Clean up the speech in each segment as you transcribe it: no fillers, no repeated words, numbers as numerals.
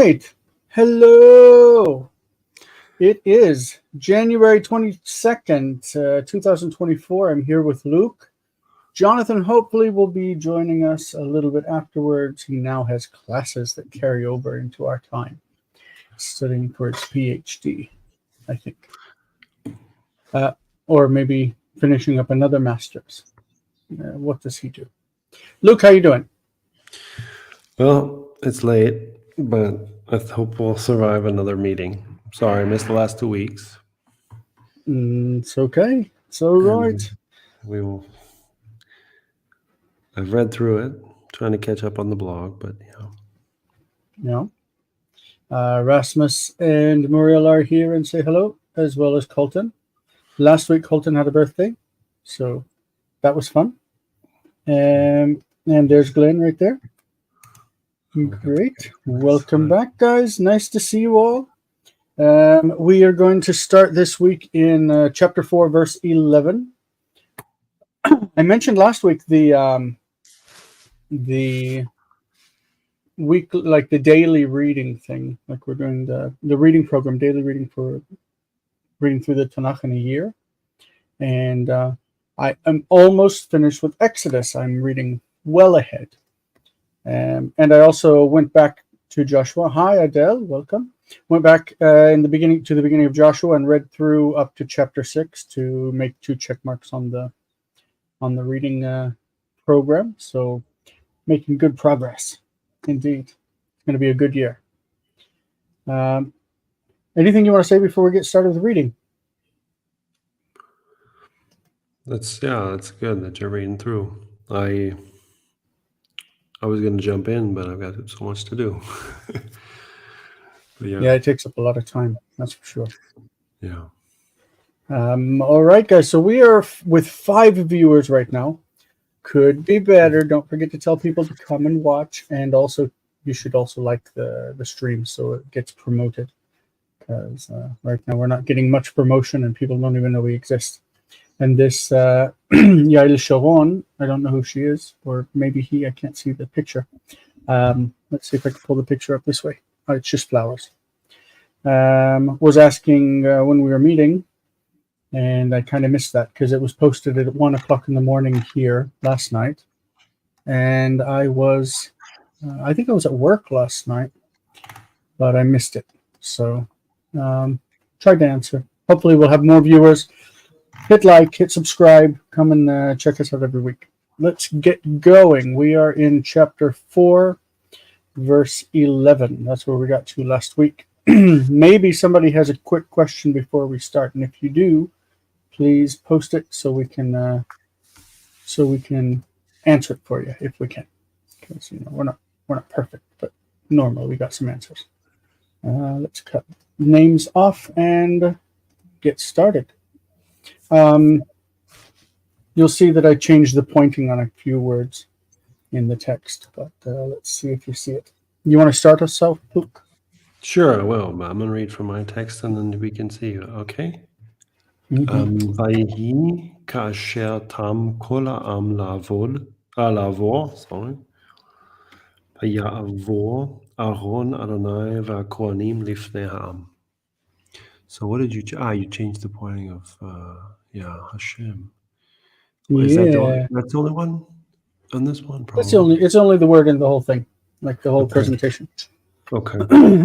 right. Hello. It is January 22nd, 2024. I'm here with Luke. Jonathan hopefully will be joining us a little bit afterwards. He now has classes that carry over into our time, studying for his PhD, I think. Or maybe finishing up another master's. What does he do? Luke, how you doing? Well, it's late, but I hope we'll survive another meeting. Sorry, I missed the last 2 weeks. It's okay. It's all right. We will. I've read through it, trying to catch up on the blog, but Yeah. Rasmus and Muriel are here and say hello, as well as Colton. Last week, Colton had a birthday, so that was fun. And there's Glenn right there. Great. Welcome back, guys. Nice to see you all. We are going to start this week in chapter 4, verse 11. I mentioned last week the week, like the daily reading thing, like we're doing the reading program, daily reading for reading through the Tanakh in a year. And I am almost finished with Exodus. I'm reading well ahead. And I also went back to Joshua. Hi, Adele. Welcome. Went back in the beginning of Joshua and read through up to chapter 6 to make 2 check marks on the reading program. So making good progress, indeed. It's going to be a good year. Anything you want to say before we get started with reading? that's good that you're reading through. I was going to jump in, but I've got so much to do. Yeah, it takes up a lot of time. That's for sure. Yeah. All right, guys. So we are with 5 viewers right now. Could be better. Don't forget to tell people to come and watch, and also you should also like the stream so it gets promoted. Because right now we're not getting much promotion, and people don't even know we exist. And this 𝗔𝗕𝗦𝗪𝗔, I don't know who she is, or maybe he. I can't see the picture. Let's see if I can pull the picture up this way. Oh, it's just flowers. Was asking when we were meeting, and I kind of missed that because it was posted at 1 o'clock in the morning here last night, and I think I was at work last night, but I missed it. So tried to answer. Hopefully we'll have more viewers. Hit like, hit subscribe, come and check us out every week. Let's get going. We are in chapter 4, verse 11. That's where we got to last week. Maybe somebody has a quick question before we start, and if you do, please post it so we can answer it for you if we can. Because we're not perfect, but normally we got some answers. Let's cut names off and get started. You'll see that I changed the pointing on a few words in the text, but let's see if you see it. You want to start us off, Luke? Sure, well, I'm going to read from my text and then we can see, okay? ויהי כאשר תם כל העם לעבור, ויעבור אהרון אדוני והכהנים לפני העם. So what did you changed the pointing of Hashem. Is that's the only one on this one? Probably. It's only the word in the whole thing, like the whole presentation. Okay.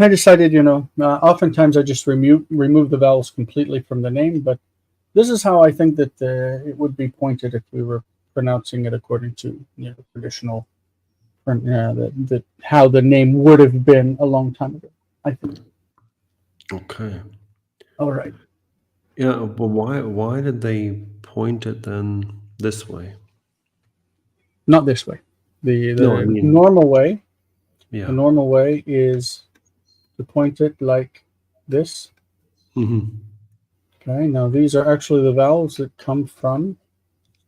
I decided, oftentimes I just remove the vowels completely from the name, but this is how I think that it would be pointed if we were pronouncing it according to the traditional, how the name would have been a long time ago, I think. Okay. All right. Yeah, but why did they point it then this way? Not this way. The normal way. Yeah. The normal way is to point it like this. Mm-hmm. Okay. Now these are actually the vowels that come from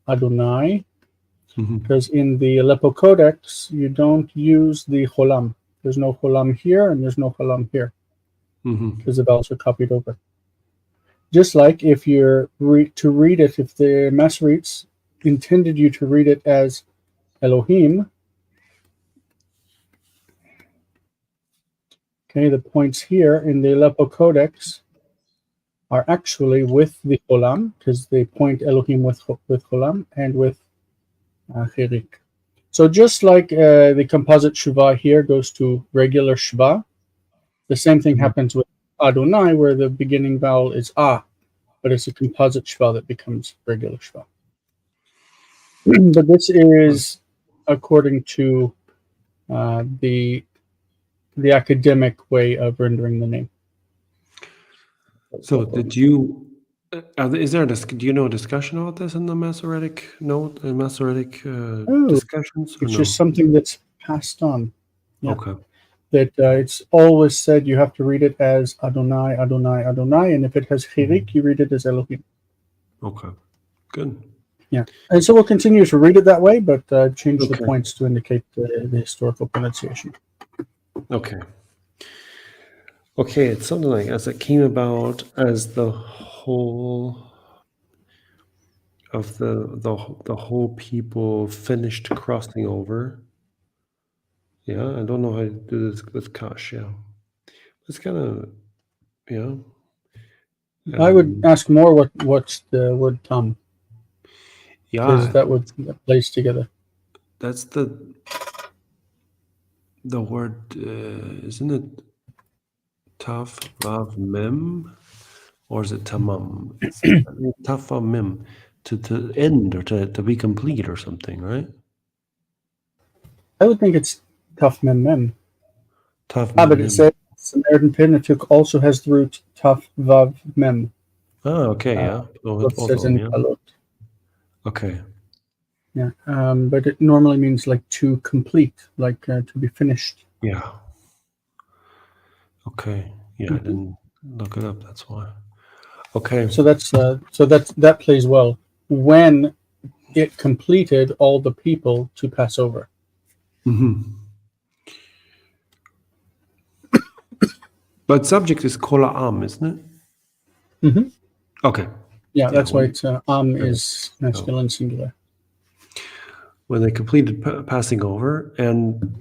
Adonai, because in the Aleppo Codex you don't use the cholam. There's no cholam here and there's no cholam here, because the vowels are copied over. Just like if you're to read it, if the Masoretes intended you to read it as Elohim, Okay, the points here in the Aleppo Codex are actually with the Cholam, because they point Elohim with Cholam and with Chirik. So just like the composite Shva here goes to regular Shva, the same thing happens with Adonai, where the beginning vowel is A, but it's a composite Shva that becomes regular Shva. But this is according to the academic way of rendering the name. So did you? Is there do you know a discussion about this in the Masoretic note, Masoretic discussions? It's just something that's passed on. Yeah. Okay. That it's always said you have to read it as Adonai, Adonai, Adonai, and if it has Chirik, you read it as Elohim. Okay, good. Yeah, and so we'll continue to read it that way, but change the points to indicate the historical pronunciation. Okay. Okay, it's something like as it came about as the whole of the whole people finished crossing over. Yeah, I don't know how to do this with Kash. Yeah, it's kind of I would ask more what's the word tam. Yeah, because that plays together. That's the word, isn't it? Taf vav mem, or is it tamam? Taf vav mem, to end or to be complete or something, right? I would think it's taf mem mem. Taf mem but it says Samaritan Pentateuch also has the root taf vav mem. Oh, okay, yeah. It says in Palot. Okay. Yeah, but it normally means like to complete, like to be finished. Yeah. Okay. Yeah, I didn't look it up. That's why. Okay. So that plays well. When it completed all the people to pass over. Mm-hmm. But subject is kol ha'am, isn't it? Mm-hmm. Okay. Yeah, that's why it's is masculine singular. When they completed passing over, and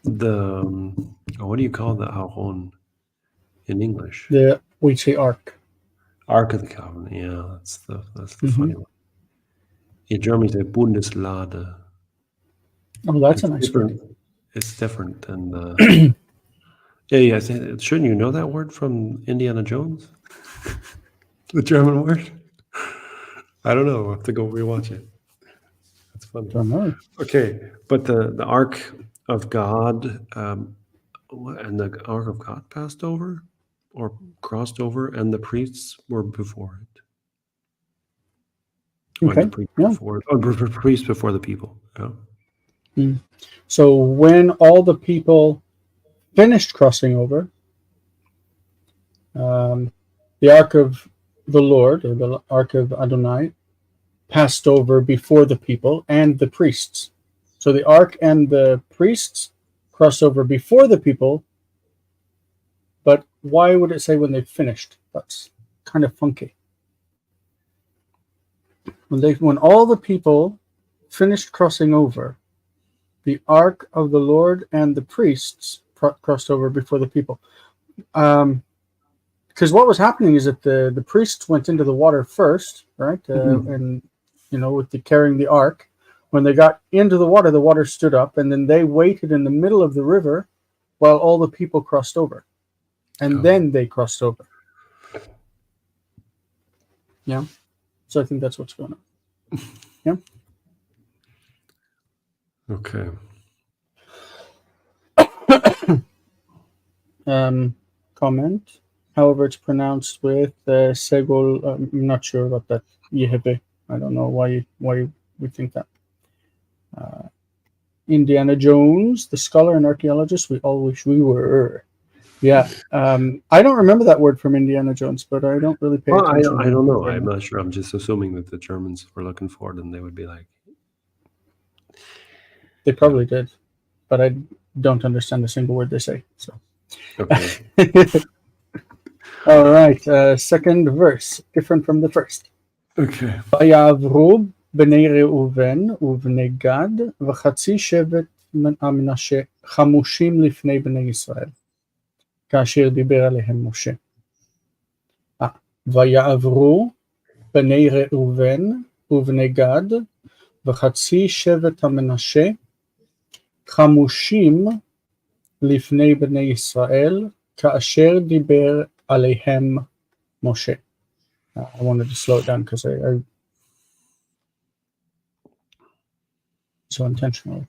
the what do you call the Aaron in English? We say ark. Ark of the Covenant. Yeah, that's the funny one. In German, they Bundeslade. Oh, that's a nice word. It's different than the. Yeah. Shouldn't you know that word from Indiana Jones? The German word. I don't know. I'll have to go rewatch it. That's funny. Don't know. Okay, but the Ark of God, and the Ark of God passed over, or crossed over, and the priests were before it. Okay. The priests before the people. Yeah. Mm. So when all the people finished crossing over, the Ark of the Lord, or the Ark of Adonai, passed over before the people and the priests. So the Ark and the priests crossed over before the people, but why would it say when they finished? That's kind of funky. When all the people finished crossing over, the Ark of the Lord and the priests crossed over before the people. Because what was happening is that the priests went into the water first, right? And with carrying the ark. When they got into the water stood up, and then they waited in the middle of the river while all the people crossed over. And then they crossed over. Yeah. So I think that's what's going on. Yeah. Okay. Comment. However, it's pronounced with segol. I'm not sure about that. Yehebe. I don't know why we think that. Indiana Jones, the scholar and archaeologist we all wish we were. Yeah. I don't remember that word from Indiana Jones, but I don't really pay attention. I don't know. I'm not sure. I'm just assuming that the Germans were looking for it, and they would be like. They probably did, but I don't understand a single word they say. So. Okay. All right. Second verse, different from the first. Okay. ויעברו בני ראובן ובני גד וחצי שבט מנשה חמושים לפני בני ישראל. כאשר דיבר עליהם משה. ויעברו בני ראובן ובני גד וחצי שבט המנשה חמושים לפני בני ישראל כאשר דיבר עליהם משה. I wanted to slow it down because I so intentionally.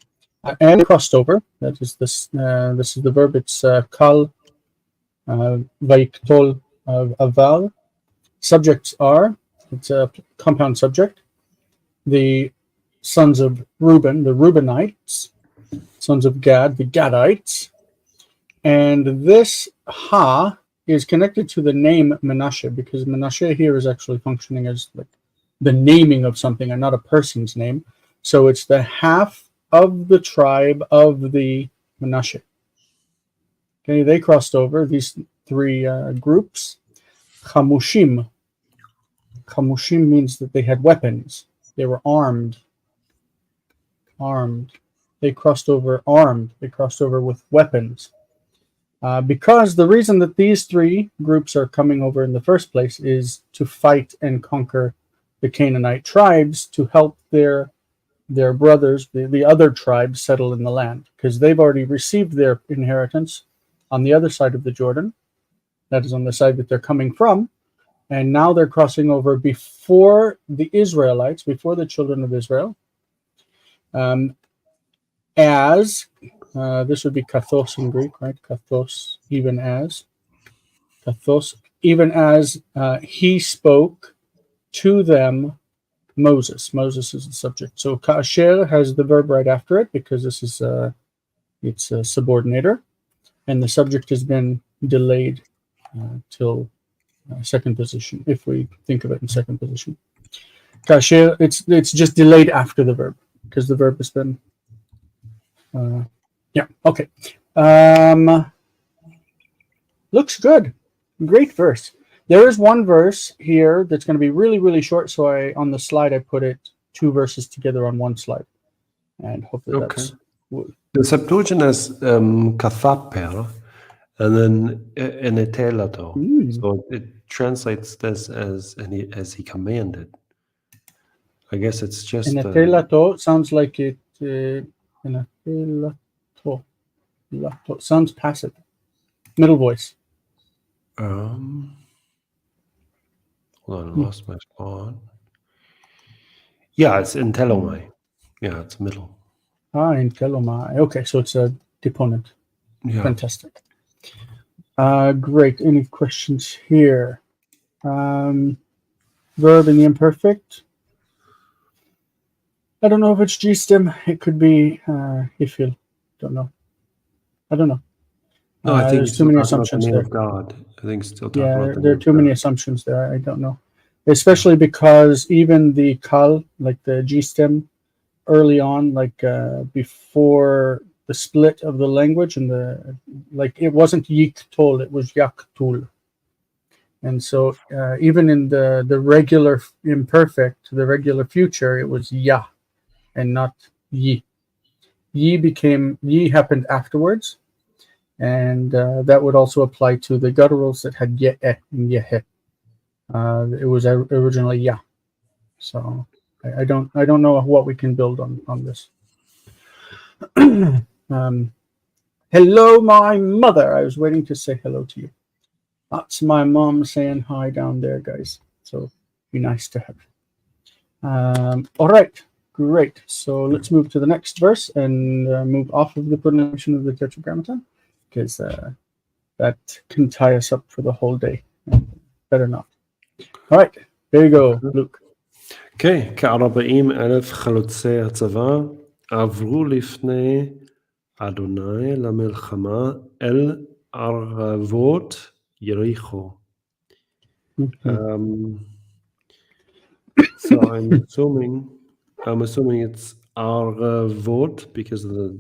And crossed over. That is this. This is the verb. It's kal 𝗥𝗘𝗦𝗘𝗦𝗢𝗡. Subjects are. It's a compound subject. The sons of Reuben, the Reubenites. Sons of Gad, the Gadites. And this ha is connected to the name Menashe, because Menashe here is actually functioning as like the naming of something and not a person's name. So it's the half of the tribe of the Menashe. Okay, they crossed over, these three groups. Chamushim. Chamushim means that they had weapons. They were armed. Armed. They crossed over armed. They crossed over with weapons. Because the reason that these three groups are coming over in the first place is to fight and conquer the Canaanite tribes to help their brothers, the other tribes, settle in the land, because they've already received their inheritance on the other side of the Jordan. That is on the side that they're coming from. And now they're crossing over before the Israelites, before the children of Israel, as this would be kathos in Greek, right? Kathos, even as. Kathos, even as he spoke to them Moses. Moses is the subject. So ka'asher has the verb right after it because this is it's a subordinator, and the subject has been delayed till second position, if we think of it in second position. Ka'asher, it's just delayed after the verb because the verb has been yeah, okay. Looks good. Great verse. There is one verse here that's going to be really, really short. So on the slide, I put it two verses together on one slide. And hopefully that's... The Septuagint has 𝗥𝗘𝗦𝗘𝗢 and then 𝗥𝗘𝗦𝗘𝗦. So it translates this as he commanded. I guess it's just... 𝗥𝗘𝗦𝗘𝗢 sounds like it... sounds passive. Middle voice. Hold on, I lost my spot. Yeah, it's 𝗥𝗘𝗦𝗧. Yeah, it's middle. 𝗥𝗘𝗦𝗧. Okay, so it's a deponent. Yeah. Fantastic. Great. Any questions here? Verb in the imperfect. I don't know if it's 𝗔𝗕𝗬. It could be 𝗕𝗑𝗑𝗓. Don't know. I don't know. No, I think there's too many assumptions there. Of God. I think still talking about there are too many assumptions there. I don't know. Especially because even the kal, like the 𝗔𝗕𝗬, early on, like before the split of the language, and it wasn't 𝗥𝗘𝗦𝗘, it was 𝗥𝗘𝗦𝗪. And so even in the regular imperfect, the regular future, it was ya and not yi. Yi happened afterwards, and that would also apply to the gutturals that had ye and yehe. It was originally ya. So I don't know what we can build on this. Hello, my mother. I was waiting to say hello to you. That's my mom saying hi down there, guys. So be nice to her. All right, great. So let's move to the next verse and move off of the pronunciation of the 𝗕𝗘𝗦𝗘𝗏, because that can tie us up for the whole day. Better not. All right, there you go, Luke. Okay, כ40,000 חלוצי הצבא עברו לפני אדוני למלחמה אל ערבות יריחו. So I'm assuming it's ערבות because of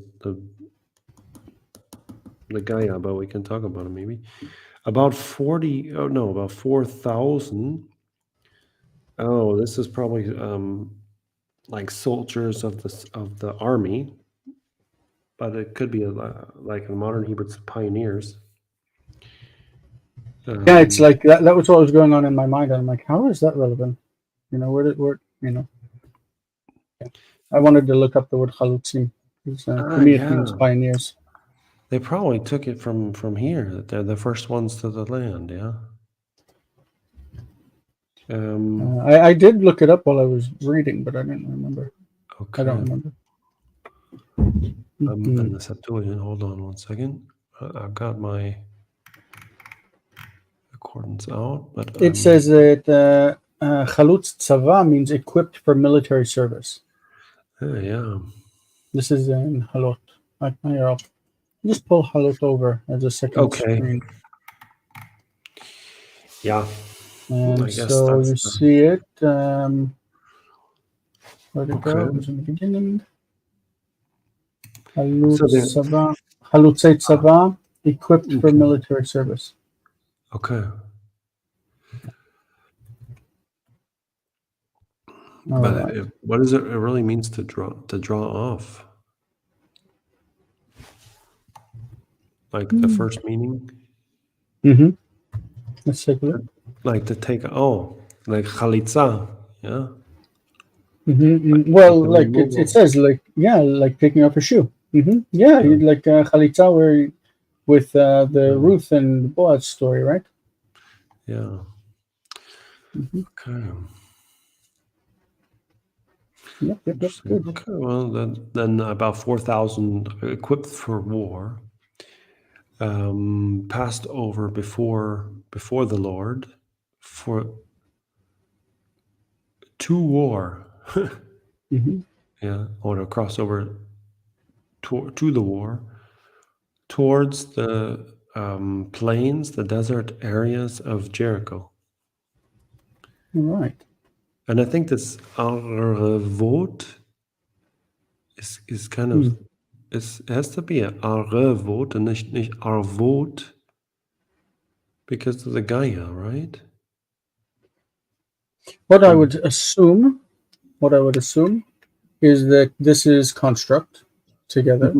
the guy, but we can talk about it maybe. About 4,000. Oh, this is probably like soldiers of the army, but it could be like in modern Hebrew, it's pioneers. Yeah, it's like that was what was going on in my mind. I'm like, how is that relevant? You know, I wanted to look up the word 𝗥𝗘𝗦𝗘𝗥𝗡𝗦. To me, it means pioneers. They probably took it from here, that they're the first ones to the land, yeah? I did look it up while I was reading, but I didn't remember. Okay. I don't remember. In the Septuagint, hold on one second. I've got my accordance out, but it says that 𝗥𝗘𝗦𝗪 means equipped for military service. yeah. This is in Halot. I'll just pull Halot over as a second screen. Yeah. And so you see it. Where'd it go? It was in the beginning. 𝗥𝗘𝗦𝗪, equipped for military service. Okay. But what does it really means to draw off? Like the first meaning? Let's take a look. Like to take, like chalitza, yeah? Well, like it says, like taking off a shoe. Yeah, like chalitza, where with the Ruth and Boaz story, right? Yeah. Okay. Yep. Good. Okay, well, then about 4,000 equipped for war passed over before the Lord to war. Yeah, or to cross over to the war towards the plains, the desert areas of Jericho. All right. And I think this 𝗟𝗑𝗦𝗘𝗥𝗡 is kind of, it has to be a 𝗟𝗑𝗦𝗘𝗥𝗡 and nicht 𝗟𝗑𝗦 because of the Gaia, right? What I would assume is that this is construct together,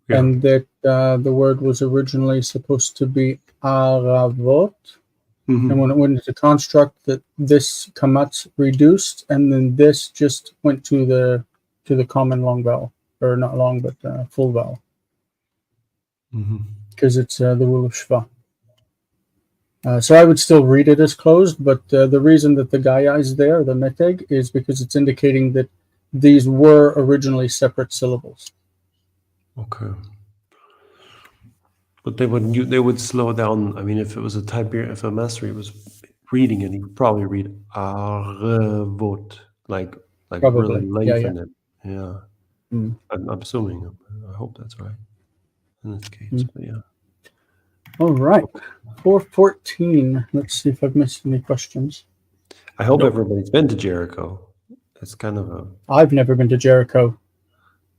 and that the word was originally supposed to be 𝗟𝗑𝗦. And when it went into construct, that this kamatz reduced, and then this just went to the common long vowel, or not long, but full vowel, because it's the rule of shva. So I would still read it as closed, but the reason that the Gaia is there, the meteg, is because it's indicating that these were originally separate syllables. Okay. But they would slow down. I mean, if it was if a Masri was reading it, he would probably read 𝗟𝗑𝗦𝗘𝗥𝗡, like really lengthen it. Yeah. I'm assuming. I hope that's right in this case. But yeah. All right. 4:14. Let's see if I've missed any questions. I hope everybody's been to Jericho. It's kind of I've never been to Jericho.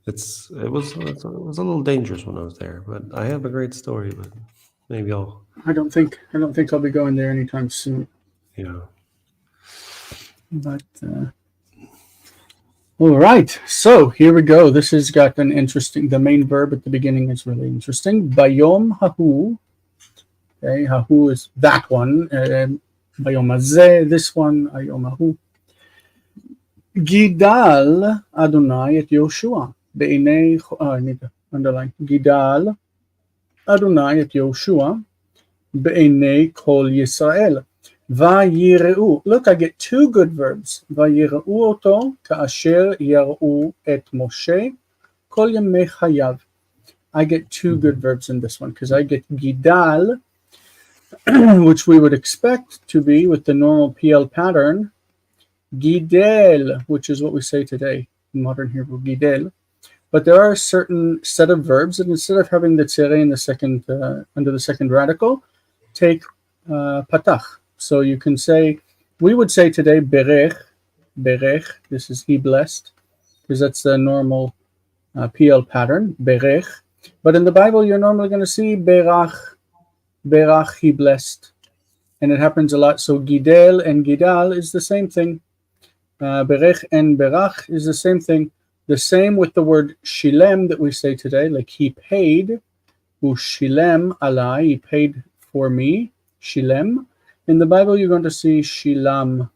It was a little dangerous when I was there, but I have a great story. But maybe I don't think I'll be going there anytime soon. Yeah. But all right. So here we go. This has got an interesting. The main verb at the beginning is really interesting. Bayom hahu. Okay, hahu is that one. Bayom hazeh, this one. Ayom hahu. Gidal Adonai et Yoshua. I need to underline. Gidal Adonai et Yoshua be'enei kol Yisrael. Vayireu. Look, I get two good verbs. Vayireu oto ka'asher yar'u et Moshe kol yemei chayav. I get two good verbs in this one because I get Gidal, which we would expect to be with the normal PL pattern. Gidel, which is what we say today in modern Hebrew, Gidel. But there are a certain set of verbs, and instead of having the tzere in the second under the second radical, take patach. So you can say, we would say today berech. This is he blessed, because that's the normal PL pattern, berech. But in the Bible, you're normally going to see berach, he blessed, and it happens a lot. So gidel and gidal is the same thing. Berech and berach is the same thing. The same with the word shilem that we say today, like he paid, shilem alai, he paid for me. Shilem. In the Bible, you're going to see Shilam.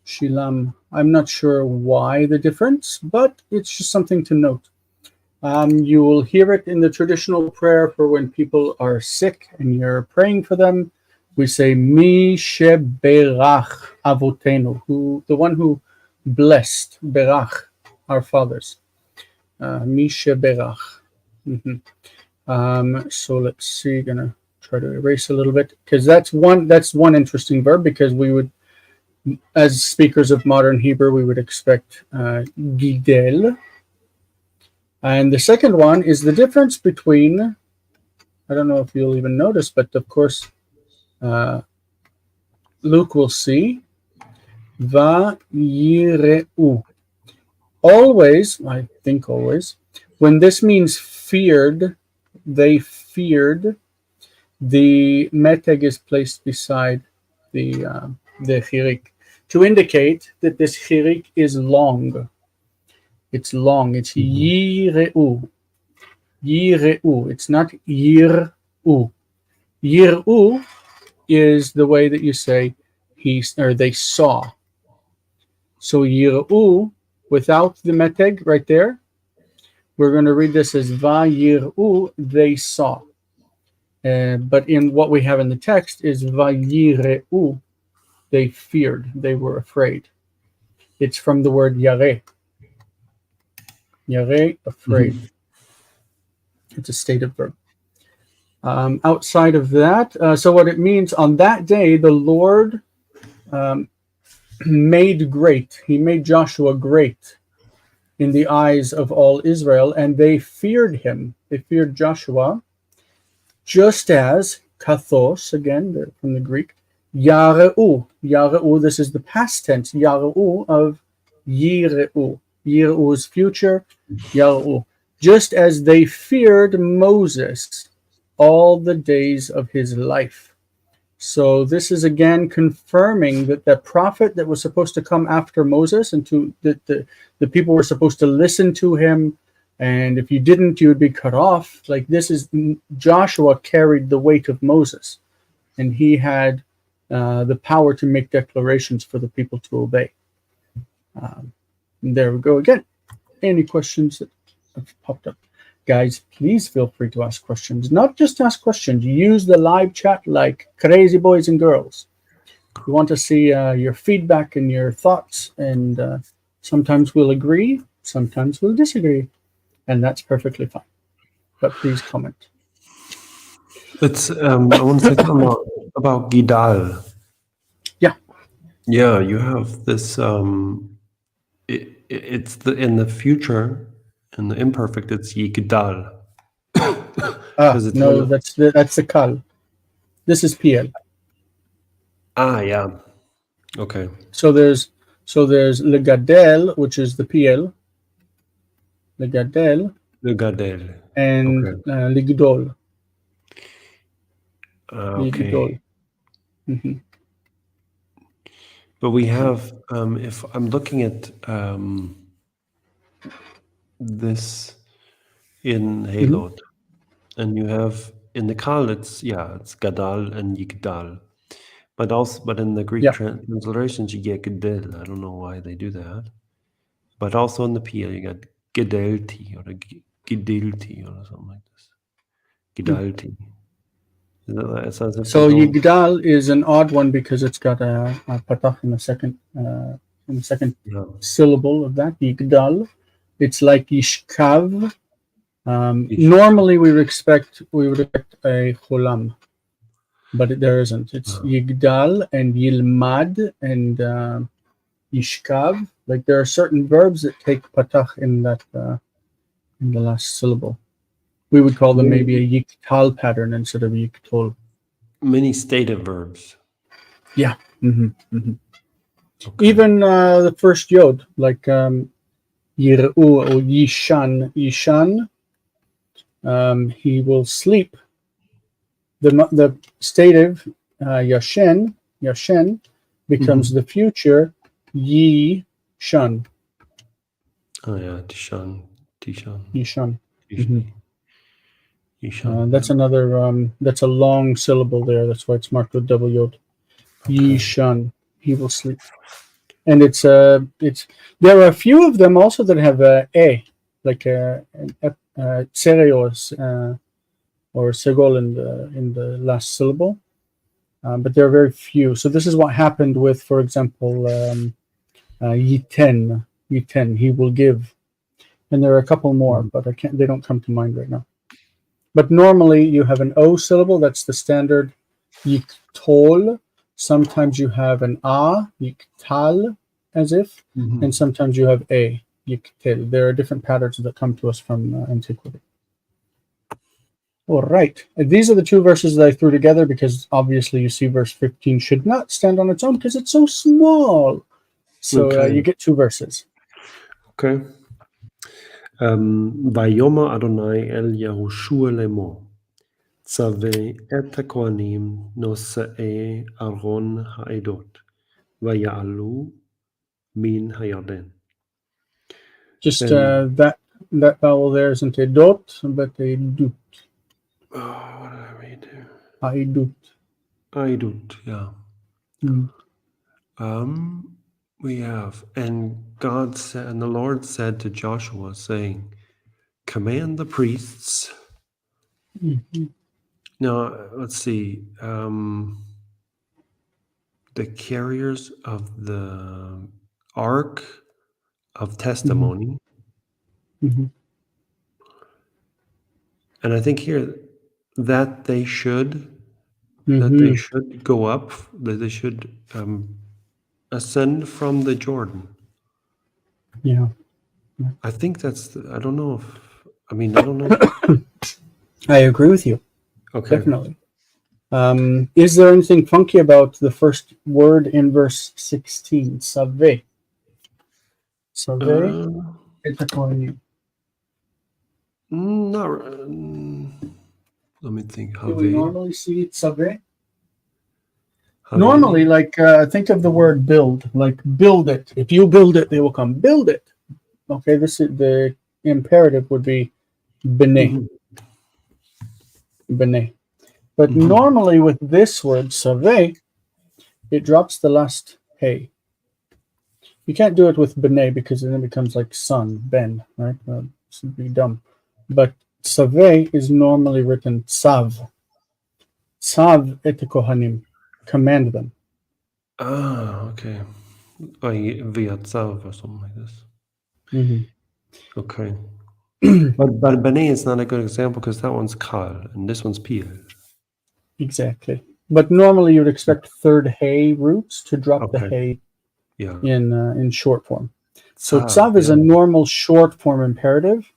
Shilam. I'm not sure why the difference, but it's just something to note. You will hear it in the traditional prayer for when people are sick and you're praying for them. We say, Mi sheberach avotenu, the one who blessed, berach, our fathers. Mi sheberach. So let's see, gonna try to erase a little bit, because that's one interesting verb, because we would, as speakers of modern Hebrew, we would expect gidel. And the second one is the difference between, I don't know if you'll even notice, but of course, Luke will see, vayireu. Always, I think always, when this means feared, they feared, the meteg is placed beside the 𝗥𝗘𝗦𝗘𝗥 to indicate that this 𝗥𝗘𝗦𝗘 is long. It's long. It's yireu. Yireu. It's not yir'u. Yir'u is the way that you say they saw. So yir'u, without the meteg right there, we're going to read this as vayir'u, they saw. But in what we have in the text is vayireu, they feared, they were afraid. It's from the word 𝗥𝗓𝗓. 𝗥𝗓𝗓, afraid. It's a stative verb. Outside of that, so what it means, on that day, the Lord made great. He made Joshua great in the eyes of all Israel, and they feared him. They feared Joshua, just as kathos, again, from the Greek, yareu. Yareu, this is the past tense, yareu of yireu. Yireu is future, yareu. Just as they feared Moses all the days of his life. So this is again confirming that the prophet that was supposed to come after Moses, and the people were supposed to listen to him, and if you didn't, you would be cut off. Like, this is, Joshua carried the weight of Moses, and he had the power to make declarations for the people to obey. There we go again. Any questions that have popped up? Guys, please feel free to ask questions. Not just ask questions. Use the live chat like crazy boys and girls. We want to see your feedback and your thoughts, and sometimes we'll agree, sometimes we'll disagree, and that's perfectly fine. But please comment. It's I want to say something about Gidal. Yeah. Yeah, you have this. It's in the future, in the imperfect. It's Yigdal. No, that's the kal. This is PL. Yeah. Okay. So there's legadel, which is the PL. Legadel. And okay. ligdol. Okay. Ligdol. But we have, if I'm looking at this in Halot, and you have in the Kal, it's Gadal and Yigdal, but in the Greek translations you get Gedel. I don't know why they do that, but also in the PL you got Gedelti or Gedelti or something like this. Gedalti. So Yigdal is an odd one because it's got a patach in the second syllable of that. Yigdal. It's like Yishkav. Normally we would expect a cholam, but there isn't. It's Yigdal and Yilmad and Yishkav. Like, there are certain verbs that take patach in that in the last syllable. We would call them maybe a yiktal pattern instead of yiktol. Many stative verbs. Yeah. Okay. Even the first yod, like yir'u or yishan. Yishan, he will sleep. The stative yashen becomes the future yishan. Oh yeah, Tishan. Yishan. Yishan. That's another. That's a long syllable there. That's why it's marked with double yod. Yishan. He will sleep. And it's. There are a few of them also that have a, like 𝗥𝗘𝗦𝗧𝗧 or segol in the last syllable. But there are very few. So this is what happened with, for example, ייתן, he will give. And there are a couple more, but they don't come to mind right now. But normally you have an O syllable, that's the standard 𝗥𝗘𝗦𝗪. Sometimes you have an A, 𝗥𝗘𝗦𝗪, as if, and sometimes you have a, 𝗥𝗘𝗦𝗪. There are different patterns that come to us from antiquity. All right, and these are the two verses that I threw together because obviously you see verse 15 should not stand on its own because it's so small. So you get two verses. Okay. ויאמר אדוני אל יהושע לאמור, צווה את הכהנים נושאי ארון העדות, ויעלו מן הירדן. Just that vowel there isn't a dot, but a dut. Oh, what did I read here? Aidut. Yeah. We have, and God said, and the Lord said to Joshua, saying, command the priests. Now, let's see. The carriers of the Ark of Testimony. And I think here that they should go up, that they should ascend from the Jordan. Yeah. I think that's, I don't know. I agree with you. Okay. Definitely. Is there anything funky about the first word in verse 16? Saveh. Saveh. Let me think. Do we normally see saveh? Hare. Normally, like, think of the word build. Like, build it. If you build it, they will come. Build it. Okay, this is the imperative would be b'nei. B'nei. But normally with this word, saveh, it drops the last hey. You can't do it with b'nei because then it becomes like son, ben, right? This would be dumb. But saveh is normally written tzav. Tzav et kohanim. Command them. Ah, okay. Via tzav or something like this. Okay. but B'nai is not a good example because that one's kal and this one's pil. Exactly. But normally you'd expect third hey roots to drop the hey in short form. So tzav is a normal short form imperative.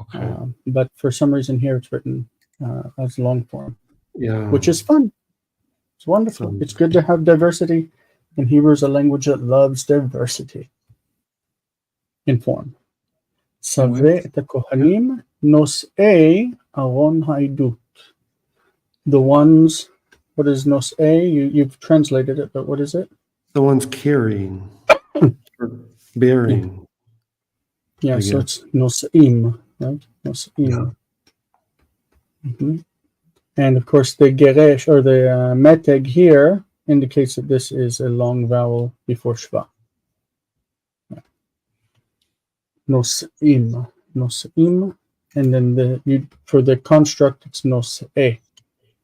Okay. But for some reason here it's written as long form. Yeah. Which is fun. It's wonderful. It's good to have diversity. And Hebrew is a language that loves diversity in form. Saveh et kohanim nos'ei aron ha'idut. The ones, what is nos'ei? You've translated it, but what is it? The ones carrying or bearing. Yeah, so it's nos'im, right? Nos'im. Yeah. And of course, the geresh or the meteg here indicates that this is a long vowel before shva. Nos'im, nos'im, and then for the construct it's nos'e,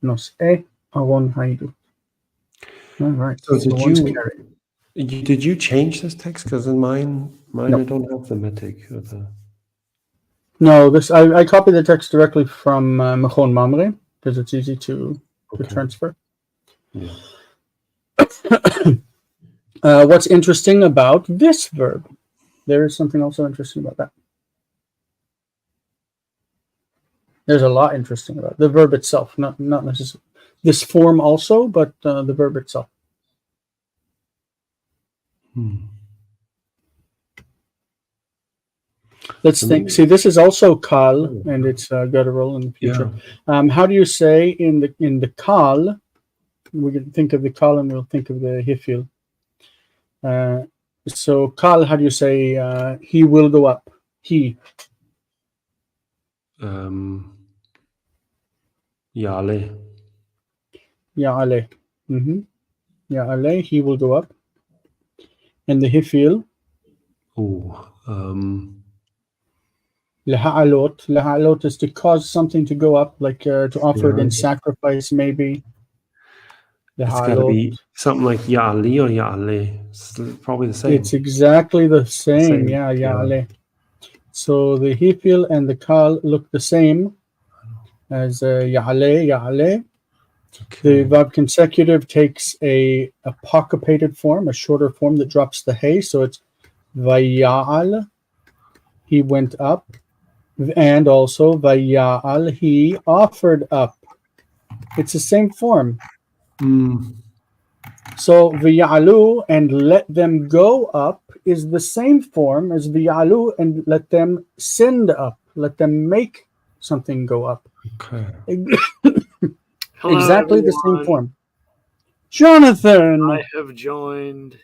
nos'e aron ha'idut. All right. So did you change this text? Because in mine no. I don't have the meteg. No, this I copied the text directly from Mechon Mamre. Because it's easy to transfer. Yeah. What's interesting about this verb? There is something also interesting about that. There's a lot interesting about it. The verb itself, not necessarily this form also, but the verb itself. Let's think. See, this is also kal, and it's guttural in the future. Yeah. How do you say in the kal? We can think of the kal, and we'll think of the hifil. So kal, how do you say he will go up? He. 𝗥𝗓𝗓. 𝗥𝗓𝗓𝗓. 𝗥𝗓𝗓, he will go up. And the hifil, Oh, 𝗥𝗚𝗦𝗘𝗥𝗡. 𝗥𝗚𝗦𝗘 is to cause something to go up, like to offer it in sacrifice, maybe. it's got to be 𝗥𝗚𝗦𝗘𝗥𝗡. something like 𝗥𝗓𝗓 or 𝗥𝗓𝗓. It's probably the same. It's exactly the same. Same, Yeah, yeah. 𝗥𝗓𝗓. So the hifil and the kal look the same as 𝗥𝗓𝗓. The verb consecutive takes a apocryphated form, a shorter form that drops the hey. So it's vayal, he went up, and also vayal, he offered up. It's the same form. So v'yalu and let them go up is the same form as v'yalu and let them send up, let them make something go up. Okay. Hello, Exactly the everyone. same form. Jonathan, I have joined.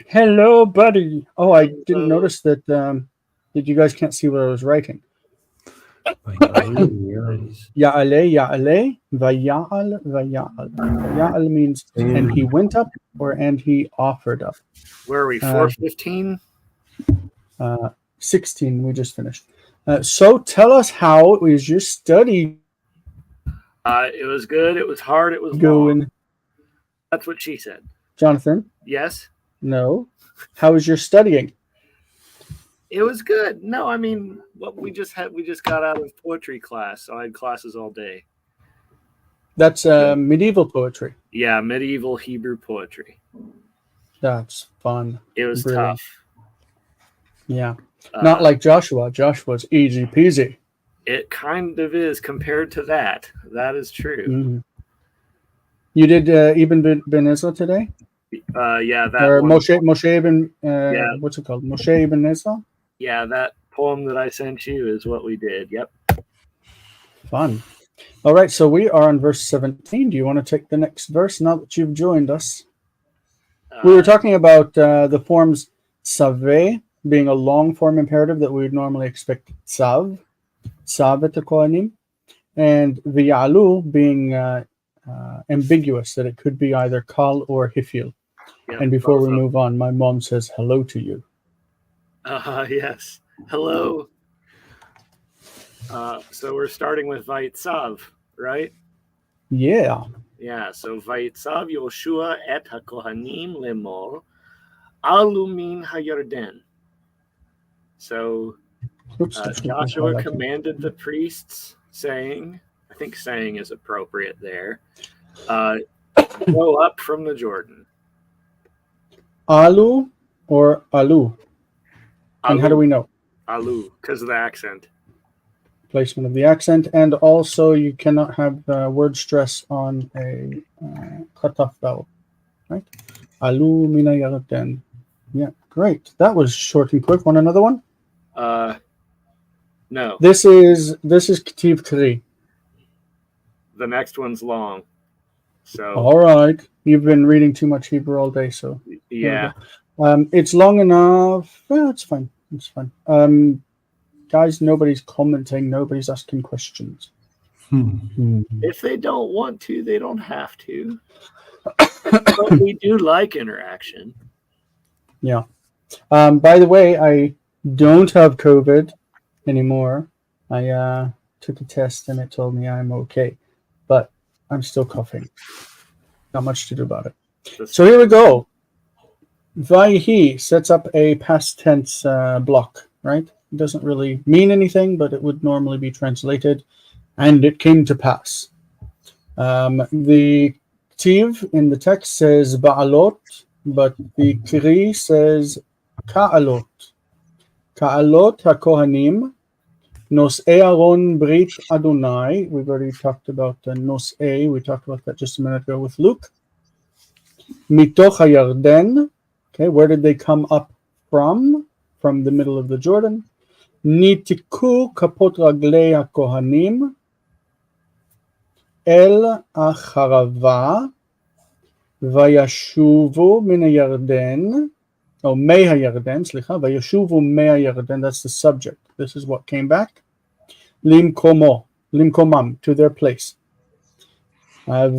hello, buddy. Oh, I didn't notice that. That you guys can't see what I was writing. Ya'ale, ya'ale, vaya'al, vaya'al. Vaya'al means and he went up or and he offered up. Where are we? 4:15. 16, we just finished. So tell us, how was your study It was good. It was hard. It was going? long. That's what she said. Jonathan? Yes. No. How was your studying? It was good. No, I mean, what we just got out of poetry class, so I had classes all day. That's medieval poetry. Yeah, medieval Hebrew poetry. That's fun. It was Brilliant. tough. Yeah. Not like Joshua. Joshua's easy peasy. It kind of is compared to that. That is true. Mm-hmm. You did Ibn Ben Ezra today? Yeah, that or one. Moshe Ibn, Yeah. what's it called? Moshe Ibn Ezra? Yeah, that poem that I sent you is what we did. Yep. Fun. All right, so we are on verse 17. Do you want to take the next verse now that you've joined us? We were talking about the forms saveh being a long form imperative that we would normally expect tzav et kohanim, and v'yalu being ambiguous, that it could be either kal or hifil. Yep, And before we also. move on, my mom says hello to you. Yes. Hello. So we're starting with Vayitzav, right? Yeah. Yeah. So Vayitzav Yoshua et hakohanim lemor alu min hayarden. So Joshua commanded the priests, saying, I think saying is appropriate there, go up from the Jordan. Alu or alu? And how do we know? Alu, because of the accent. Placement of the accent, and also you cannot have word stress on a chataf vowel, right? Alu mina yarden. Yeah, great. That was short and quick. Want another one? No. This is 𝗕𝗘𝗦𝗘𝗥𝗡. The next one's long. So All right. You've been reading too much Hebrew all day, so yeah. it's long enough. Well, it's fine. It's fine. Guys, nobody's commenting. Nobody's asking questions. If they don't want to, they don't have to. But we do like interaction. Yeah. By the way, I don't have COVID anymore. I took a test and it told me I'm okay, but I'm still coughing. Not much to do about it. So here we go. Vayhi sets up a past tense block, right? It doesn't really mean anything, but it would normally be translated, and it came to pass. The tiv in the text says ba'alot, but the kri says ka'alot. Ka'alot hakohanim, nos'ei aron brit Adonai. We've already talked about nos'ei. We talked about that just a minute ago with Luke. Mitoch hayarden. Okay, where did they come up from? From the middle of the Jordan. Nitiku kapot raglei hakohanim el acharava vayashuvu min hayarden. Oh, mei hayarden, slicha. Vayashuvu mei hayarden. That's the subject. This is what came back. Limkomam, to their place.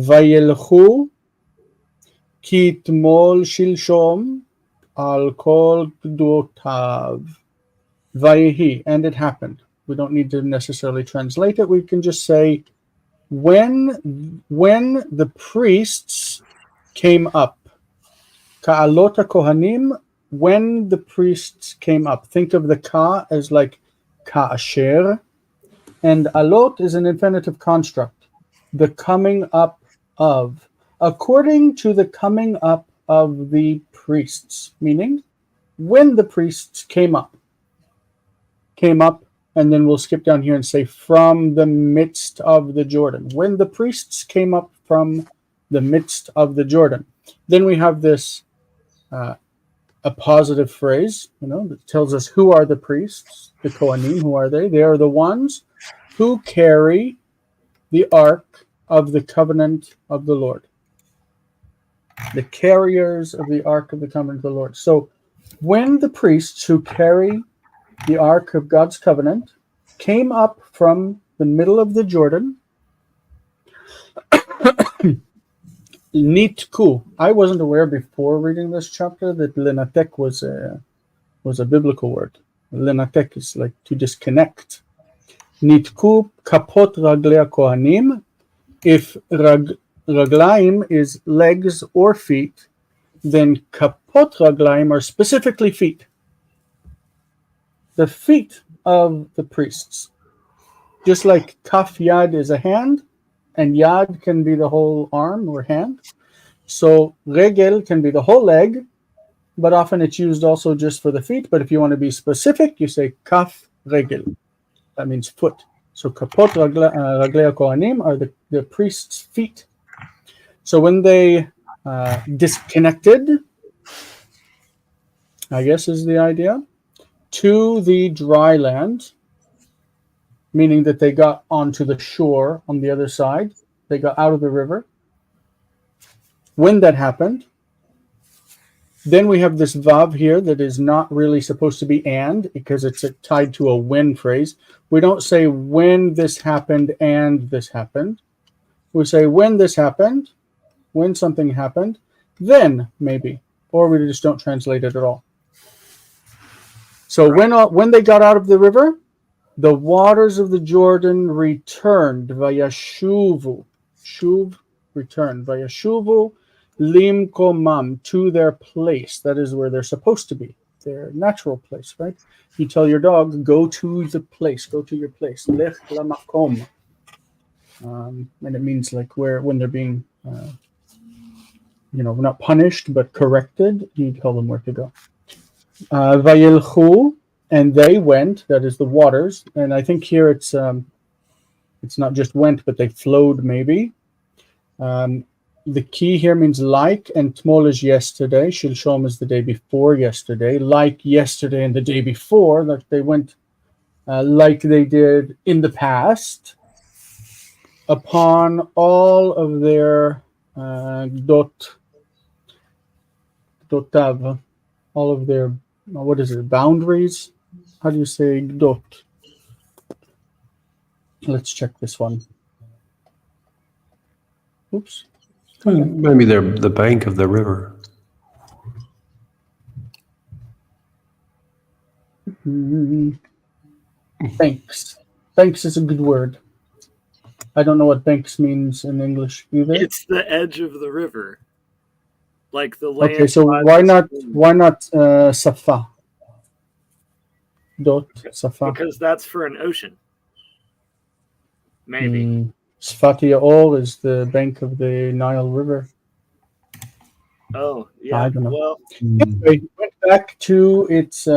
וילכו כי תמול שלשום על כל גדותיו. ויהי, and it happened. We don't need to necessarily translate it. We can just say, when the priests came up. 𝗥𝗘𝗦𝗘𝗥𝗡 kohanim, when the priests came up. Think of the ka as like ka'asher, and alot is an infinitive construct. The coming up of. According to the coming up of the priests, meaning when the priests came up, and then we'll skip down here and say from the midst of the Jordan. When the priests came up from the midst of the Jordan. Then we have this a positive phrase, that tells us who are the priests, the Kohanim. Who are they? They are the ones who carry the ark of the covenant of the Lord. The carriers of the ark of the covenant of the Lord. So when the priests who carry the ark of God's covenant came up from the middle of the Jordan, nitku. I wasn't aware before reading this chapter that lenatek was a biblical word. Lenatek is like to disconnect. Nitku kapot raglei kohanim. If raglaim is legs or feet, then kapot raglaim are specifically feet. The feet of the priests. Just like kaf yad is a hand, and yad can be the whole arm or hand. So regel can be the whole leg, but often it's used also just for the feet. But if you want to be specific, you say kaf regel. That means foot. So kapot raglei kohanim are the priest's feet. So when they disconnected, I guess is the idea, to the dry land, meaning that they got onto the shore on the other side. They got out of the river. When that happened, then we have this vav here that is not really supposed to be and, because it's tied to a when phrase. We don't say when this happened and this happened. We say when this happened, when something happened, then maybe. Or we just don't translate it at all. So when they got out of the river, the waters of the Jordan returned. Vayashuvu. Shuv, return. Vayashuvu limkomam, to their place. That is where they're supposed to be. Their natural place, right? You tell your dog, go to the place. Go to your place. Lech lamakom. And it means like when they're being, not punished, but corrected. You tell them where to go. Vayilchu, and they went, that is the waters. And I think here it's not just went, but they flowed maybe. The key here means like, and tmol is yesterday. Shilshom is the day before yesterday. Like yesterday and the day before, that they went like they did in the past, upon all of their dotav, all of their, what is it, boundaries? How do you say dot? Let's check this one. Oops. Maybe they're the bank of the river. Banks. Banks is a good word. I don't know what banks means in English either. It's the edge of the river, like the land. Okay, so why not safa? Dot safa. Because that's for an ocean. Maybe. Sfat Yaor is the bank of the Nile River. Oh, yeah. I don't know. Well, anyway, it went back to its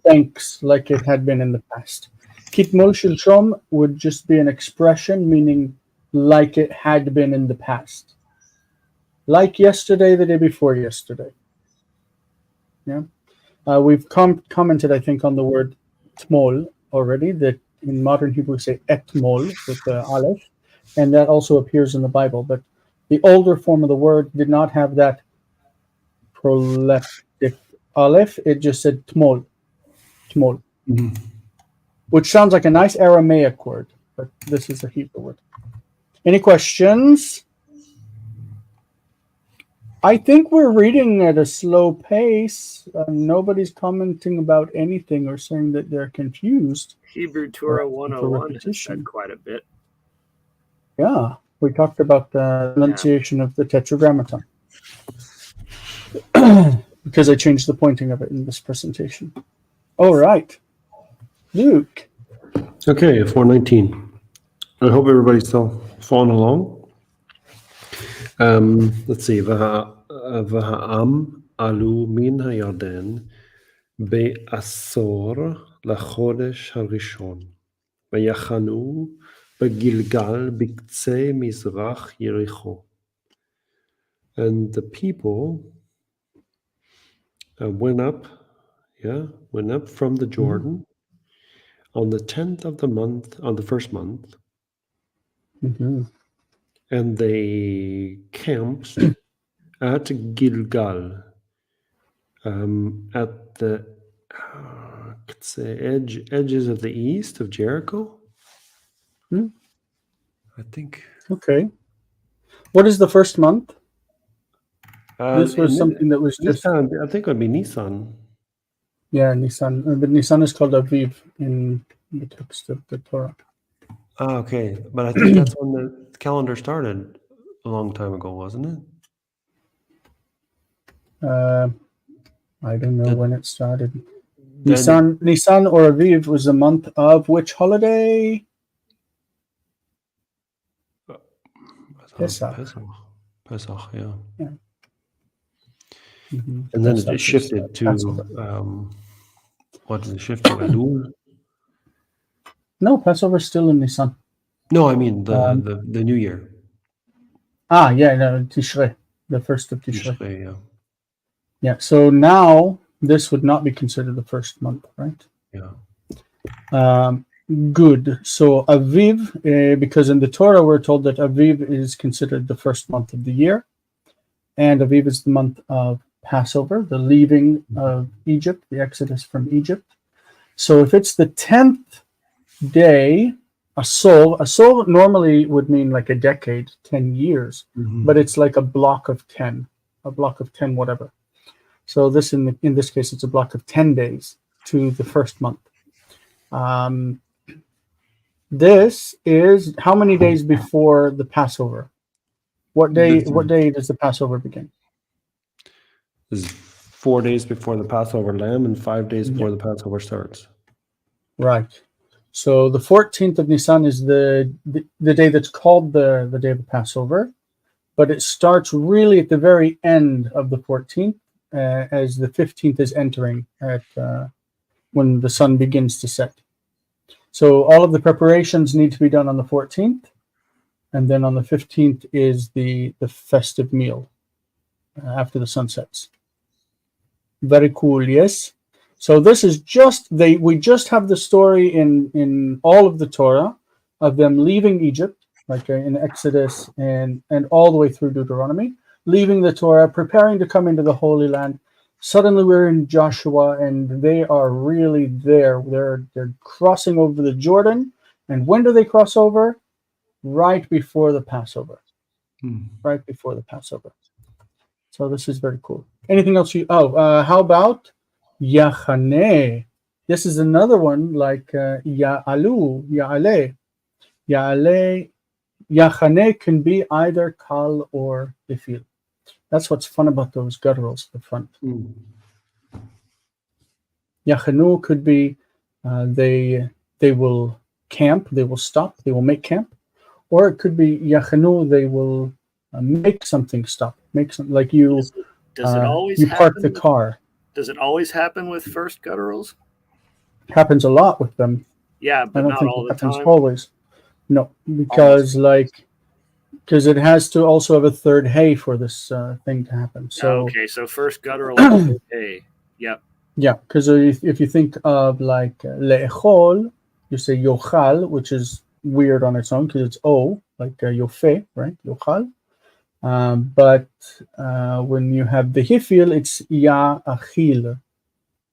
banks like it had been in the past. Kitmol Shilshom would just be an expression meaning like it had been in the past. Like yesterday, the day before yesterday. Yeah. We've commented, I think, on the word tmol already, that in modern Hebrew we say etmol with the aleph, and that also appears in the Bible. But the older form of the word did not have that proleptic aleph. It just said tmol. Tmol. Which sounds like a nice Aramaic word, but this is a Hebrew word. Any questions? I think we're reading at a slow pace. Nobody's commenting about anything or saying that they're confused. Hebrew Torah 101 has said quite a bit. Yeah, we talked about the pronunciation of the Tetragrammaton. Because I changed the pointing of it in this presentation. All right. Luke. Okay, 419. I hope everybody's still following along. Let's see. והעם עלו מן הירדן בעשור לחודש הראשון, ויחנו בגילגל בקצה מזרח יריחו. And the people went up from the Jordan on the 10th of the month, on the first month. Mm-hmm. And they camped at Gilgal, at the edges of the east of Jericho. I think. Okay. What is the first month? This was something that was just... Nisan, I think it would be Nisan. Yeah, Nisan. But Nisan is called Aviv in the text of the Torah. Ah, okay. But I think that's when the calendar started a long time ago, wasn't it? I don't know when it started. Nisan or Aviv was the month of which holiday? Pesach. Pesach, yeah. Mm-hmm. And then it shifted to what did it shift to? Elul? No, Passover is still in Nisan. No, I mean the new year. Tishrei, the first of Tishrei. Yeah. Yeah. So now this would not be considered the first month, right? Yeah. Good. So Aviv, because in the Torah we're told that Aviv is considered the first month of the year, and Aviv is the month of Passover, the leaving of Egypt, the exodus from Egypt. So if it's the 10th day, a sol normally would mean like a decade, 10 years, but it's like a block of 10 whatever. So this in this case, it's a block of 10 days to the first month. This is how many days before the Passover? What day does the Passover begin? This is 4 days before the Passover lamb and 5 days before the Passover starts. Right. So the 14th of Nisan is the day that's called the day of the Passover, but it starts really at the very end of the 14th, as the 15th is entering at when the sun begins to set. So all of the preparations need to be done on the 14th, and then on the 15th is the festive meal after the sun sets. Very cool, yes. So this is we just have the story in all of the Torah of them leaving Egypt, like in Exodus and all the way through Deuteronomy, leaving the Torah, preparing to come into the Holy Land. Suddenly we're in Joshua, and they are really there. They're crossing over the Jordan, and when do they cross over? Right before the Passover. Right before the Passover. So this is very cool. Anything else how about Yachaneh? This is another one like Ya'alu, Ya'aleh. Ya'aleh, Yachaneh can be either kal or ifil. That's what's fun about those gutturals at the front. Yachanu could be they will camp, they will stop, they will make camp. Or it could be Yachanu, they will make something stop. Make something like you. Does it always you park the car? Does it always happen with first gutturals? Happens a lot with them. Yeah, but not all the time. Always. No, because because it has to also have a third hey for this thing to happen. So okay, so first guttural is hey. Yep. Yeah, because if you think of like le'echol, you say yochal, which is weird on its own because it's o, like yofe, right? Yochal. But when you have the hifil, it's ya'achil.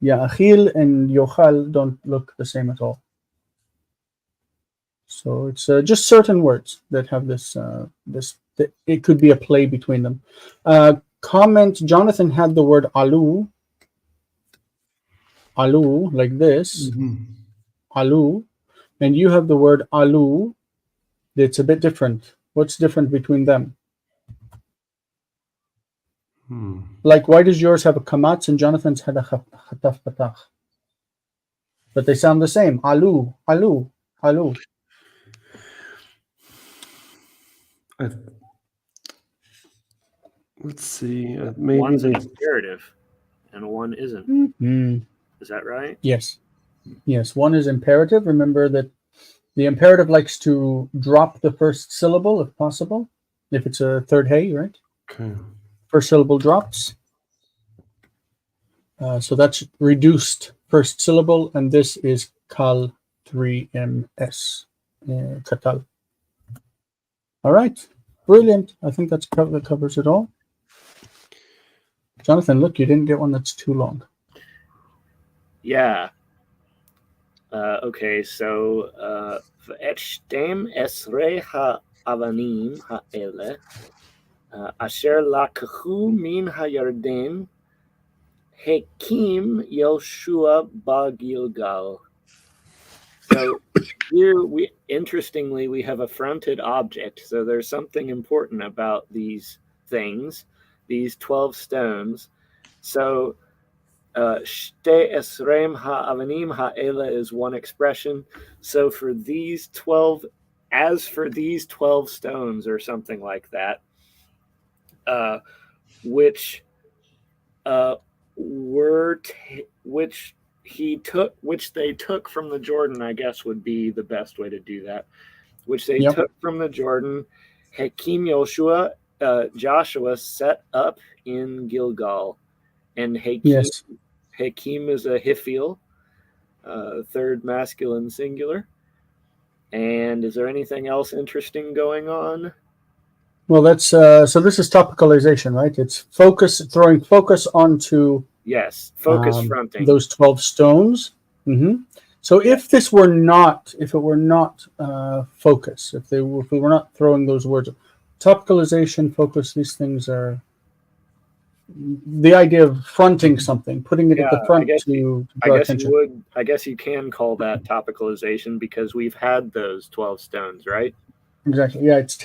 Ya'achil and yochal don't look the same at all. So it's just certain words that have this. It could be a play between them. Comment: Jonathan had the word alu, like this, alu, and you have the word alu. It's a bit different. What's different between them? Like, why does yours have a kamatz and Jonathan's had a chataf patach? But they sound the same. Alu, alu, alu. Let's see. Maybe one's an imperative and one isn't. Is that right? Yes. Yes. One is imperative. Remember that the imperative likes to drop the first syllable if possible. If it's a third hey, right? Okay. First syllable drops. So that's reduced first syllable, and this is kal 3ms. Katal. All right. Brilliant. I think that covers it all. Jonathan, look, you didn't get one that's too long. Yeah. Okay, so 𝗥𝗘𝗦𝗧𝗢𝗪 האבנים האלה אשר לקחו מן הירדן הקים יהושע בגילגל. So here interestingly we have a fronted object. So there's something important about these things, these 12 stones. So 𝗥𝗘𝗦𝗧𝗢𝗪 האבנים האלה is one expression. So for these 12, as for these 12 stones or something like that, which they took from the Jordan, I guess would be the best way to do that. Which they took from the Jordan, Hakim Yoshua, Joshua set up in Gilgal, and Hakim is a hifil, third masculine singular. And is there anything else interesting going on? Well, that's so. This is topicalization, right? It's throwing focus onto fronting those 12 stones. So if it were not focus, if we were not throwing those words, topicalization, focus, these things are the idea of fronting something, putting it at the front to draw attention. I guess you can call that topicalization because we've had those 12 stones, right? Exactly. Yeah, it's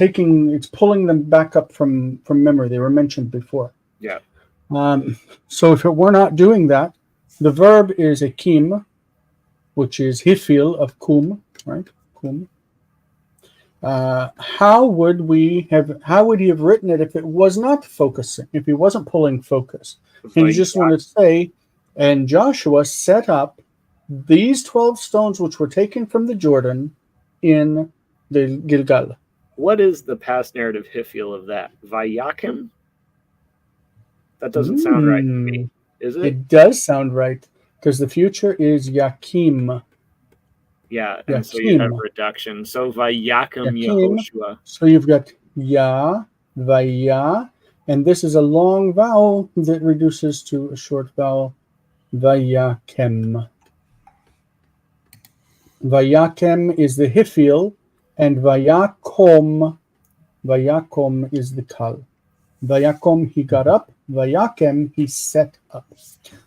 pulling them back up from memory. They were mentioned before. Yeah. So if it were not doing that, the verb is a kim, which is hifil of kum, right? Kum. How would he have written it if it was not focusing, if he wasn't pulling focus? And you just want to say, and Joshua set up these 12 stones which were taken from the Jordan in the Gilgal. What is the past narrative hifil of that? Vayakim? That doesn't sound right to me. Is it? It does sound right, because the future is Yakim. Yeah, and so you have reduction. So Vayakim Yehoshua. So you've got Ya, Vaya, and this is a long vowel that reduces to a short vowel, Vayakem. Vayakem is the hifil, and Vayakom is the kal. Vayakom, he got up. Vayakem, he set up.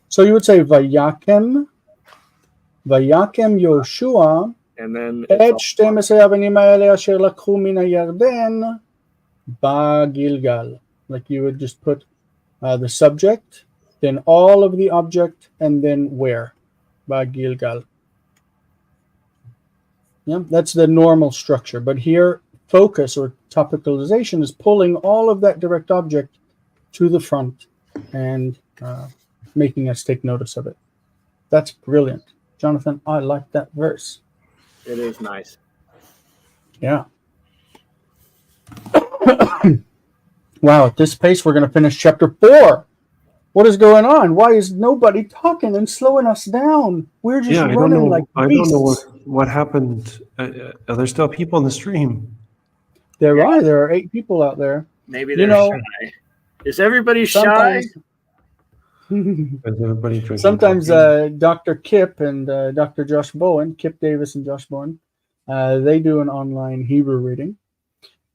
So you would say Vayakem Yoshua, and then 𗗥𝗘𝗦𝗧𝗢𝗪 האבנים האלה אשר לקחו מן הירדן בגילגל. Like you would just put the subject, then all of the object, and then where? Ba'gilgal. Yeah, that's the normal structure. But here, focus or topicalization is pulling all of that direct object to the front and making us take notice of it. That's brilliant. Jonathan, I like that verse. It is nice. Yeah. Wow, at this pace, we're going to finish chapter 4. What is going on? Why is nobody talking and slowing us down? We're just running like beasts. I don't know what happened. Are there still people in the stream? There are 8 people out there. Maybe they're shy. Is everybody shy? Sometimes Dr. Kip and Dr. Josh Bowen, Kip Davis and Josh Bowen, They do an online Hebrew reading,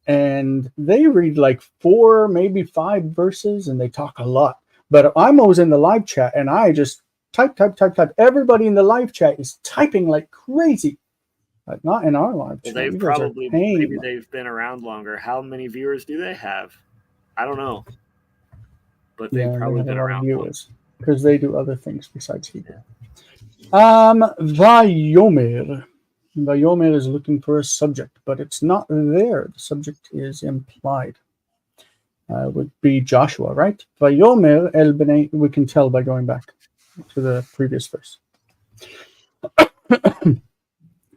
and they read like 4, maybe 5 verses, and they talk a lot. But I'm always in the live chat, and I just type. Everybody in the live chat is typing like crazy. But not in our live chat. They've probably, maybe they've been around longer. How many viewers do they have? I don't know. But they've probably been around viewers because they do other things besides Hebrew. Vayomer. Vayomer is looking for a subject, but it's not there. The subject is implied. Would be Joshua, right? Vayomer el bnei. We can tell by going back to the previous verse.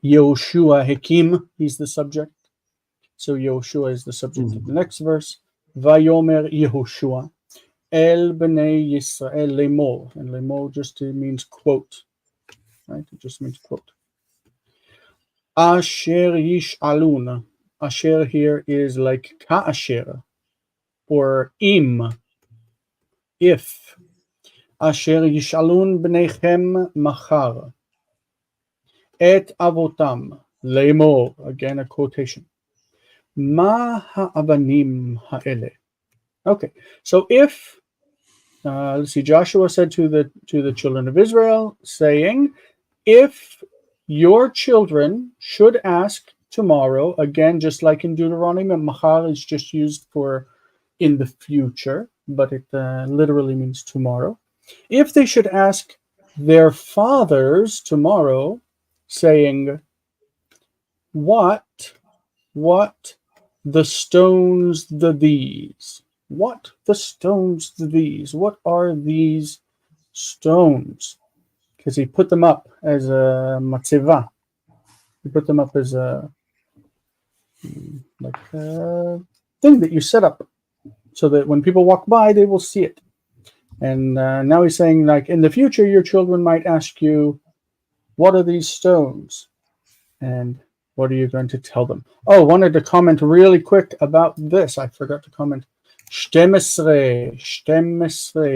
Yoshua Hekim, he's the subject. So Yoshua is the subject of the next verse. Vayomer Yehoshua el bnei Yisrael lemor. And lemor just means quote. Right? It just means quote. Asher yish'alun. Asher here is like ka'asher or im. If. Asher yish'alun bneichem machar. Et avotam lemor. Again, a quotation. Ma ha'avanim ha'ele. Okay, so if let's see, Joshua said to the children of Israel, saying, if your children should ask tomorrow, again, just like in Deuteronomy, machar is just used for in the future, but it literally means tomorrow. If they should ask their fathers tomorrow, saying, what the stones these? What the stones these? What are these stones? Because he put them up as a matzeva. He put them up as a thing that you set up so that when people walk by, they will see it. And now he's saying, like, in the future, your children might ask you, what are these stones? And what are you going to tell them? Oh, wanted to comment really quick about this. I forgot to comment. Shtemesre.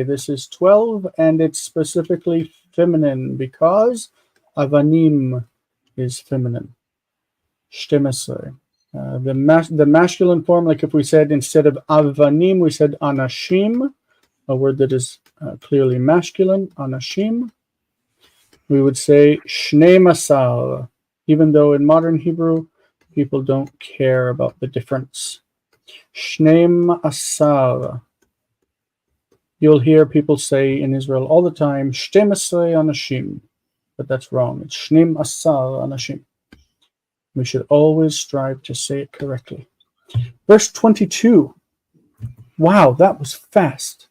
This is 12, and it's specifically feminine because avanim is feminine. Shtemesre. The masculine form, like if we said instead of avanim, we said anashim, a word that is clearly masculine, anashim. We would say shnei masar, even though in modern Hebrew, people don't care about the difference. Shnei asar. You'll hear people say in Israel all the time, shtemesre anashim, but that's wrong. It's shnei asar anashim. We should always strive to say it correctly. Verse 22. Wow, that was fast.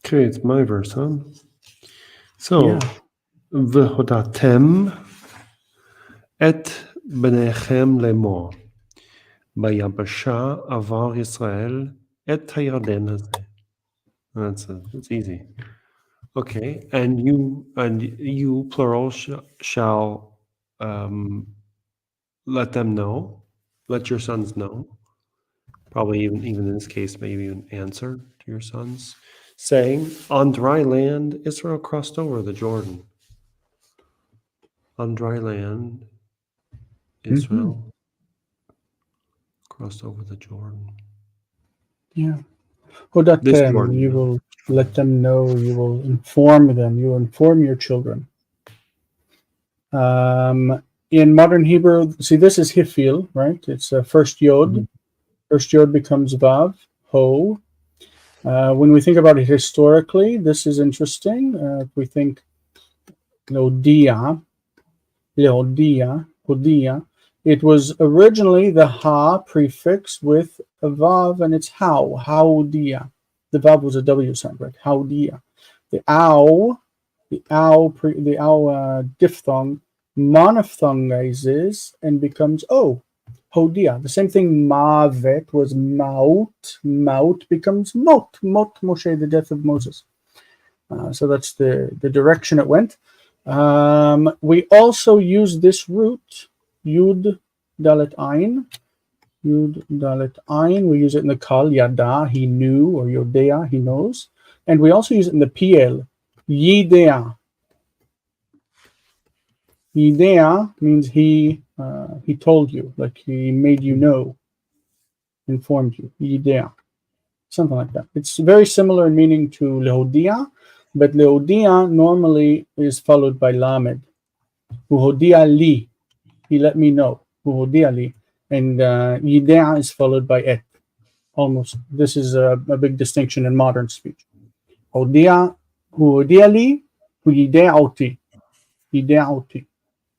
Okay, it's my verse, huh? So, v'hodatem et bnechem lemor, bayabasha avar Yisrael et 𝗙𝗘𝗦𝗘𝗧. That's easy. Okay, and you plural shall let them know, let your sons know. Probably even in this case, maybe even answer to your sons, saying, on dry land, Israel crossed over the Jordan. On dry land, Israel crossed over the Jordan. Yeah. Hodatem, you will let them know, you will inform them, you will inform your children. In modern Hebrew, see, this is Hifil, right? It's first Yod. First Yod becomes Vav, Ho. When we think about it historically, this is interesting. If we think Hodia, it was originally the Ha prefix with a Vav, and it's Haudia. The Vav was a W sound, right? Haudia. The Ow diphthong monophthongizes and becomes O. Hodia. The same thing, Mavet was Maut. Maut becomes Mot. Mot Moshe, the death of Moses. So that's the direction it went. We also use this root, Yud Dalet Ein. Yud Dalet Ein. We use it in the Kal, Yada, he knew, or Yodea, he knows. And we also use it in the Piel, Yidea. Yidea means he told you, like he made you know, informed you. Yidea, something like that. It's very similar in meaning to lehodia, but lehodia normally is followed by lamed. Uhodia li, he let me know. Uhodia li, and yidea is followed by et. Almost, this is a big distinction in modern speech. Uhodia li, yidea oti, yidea oti.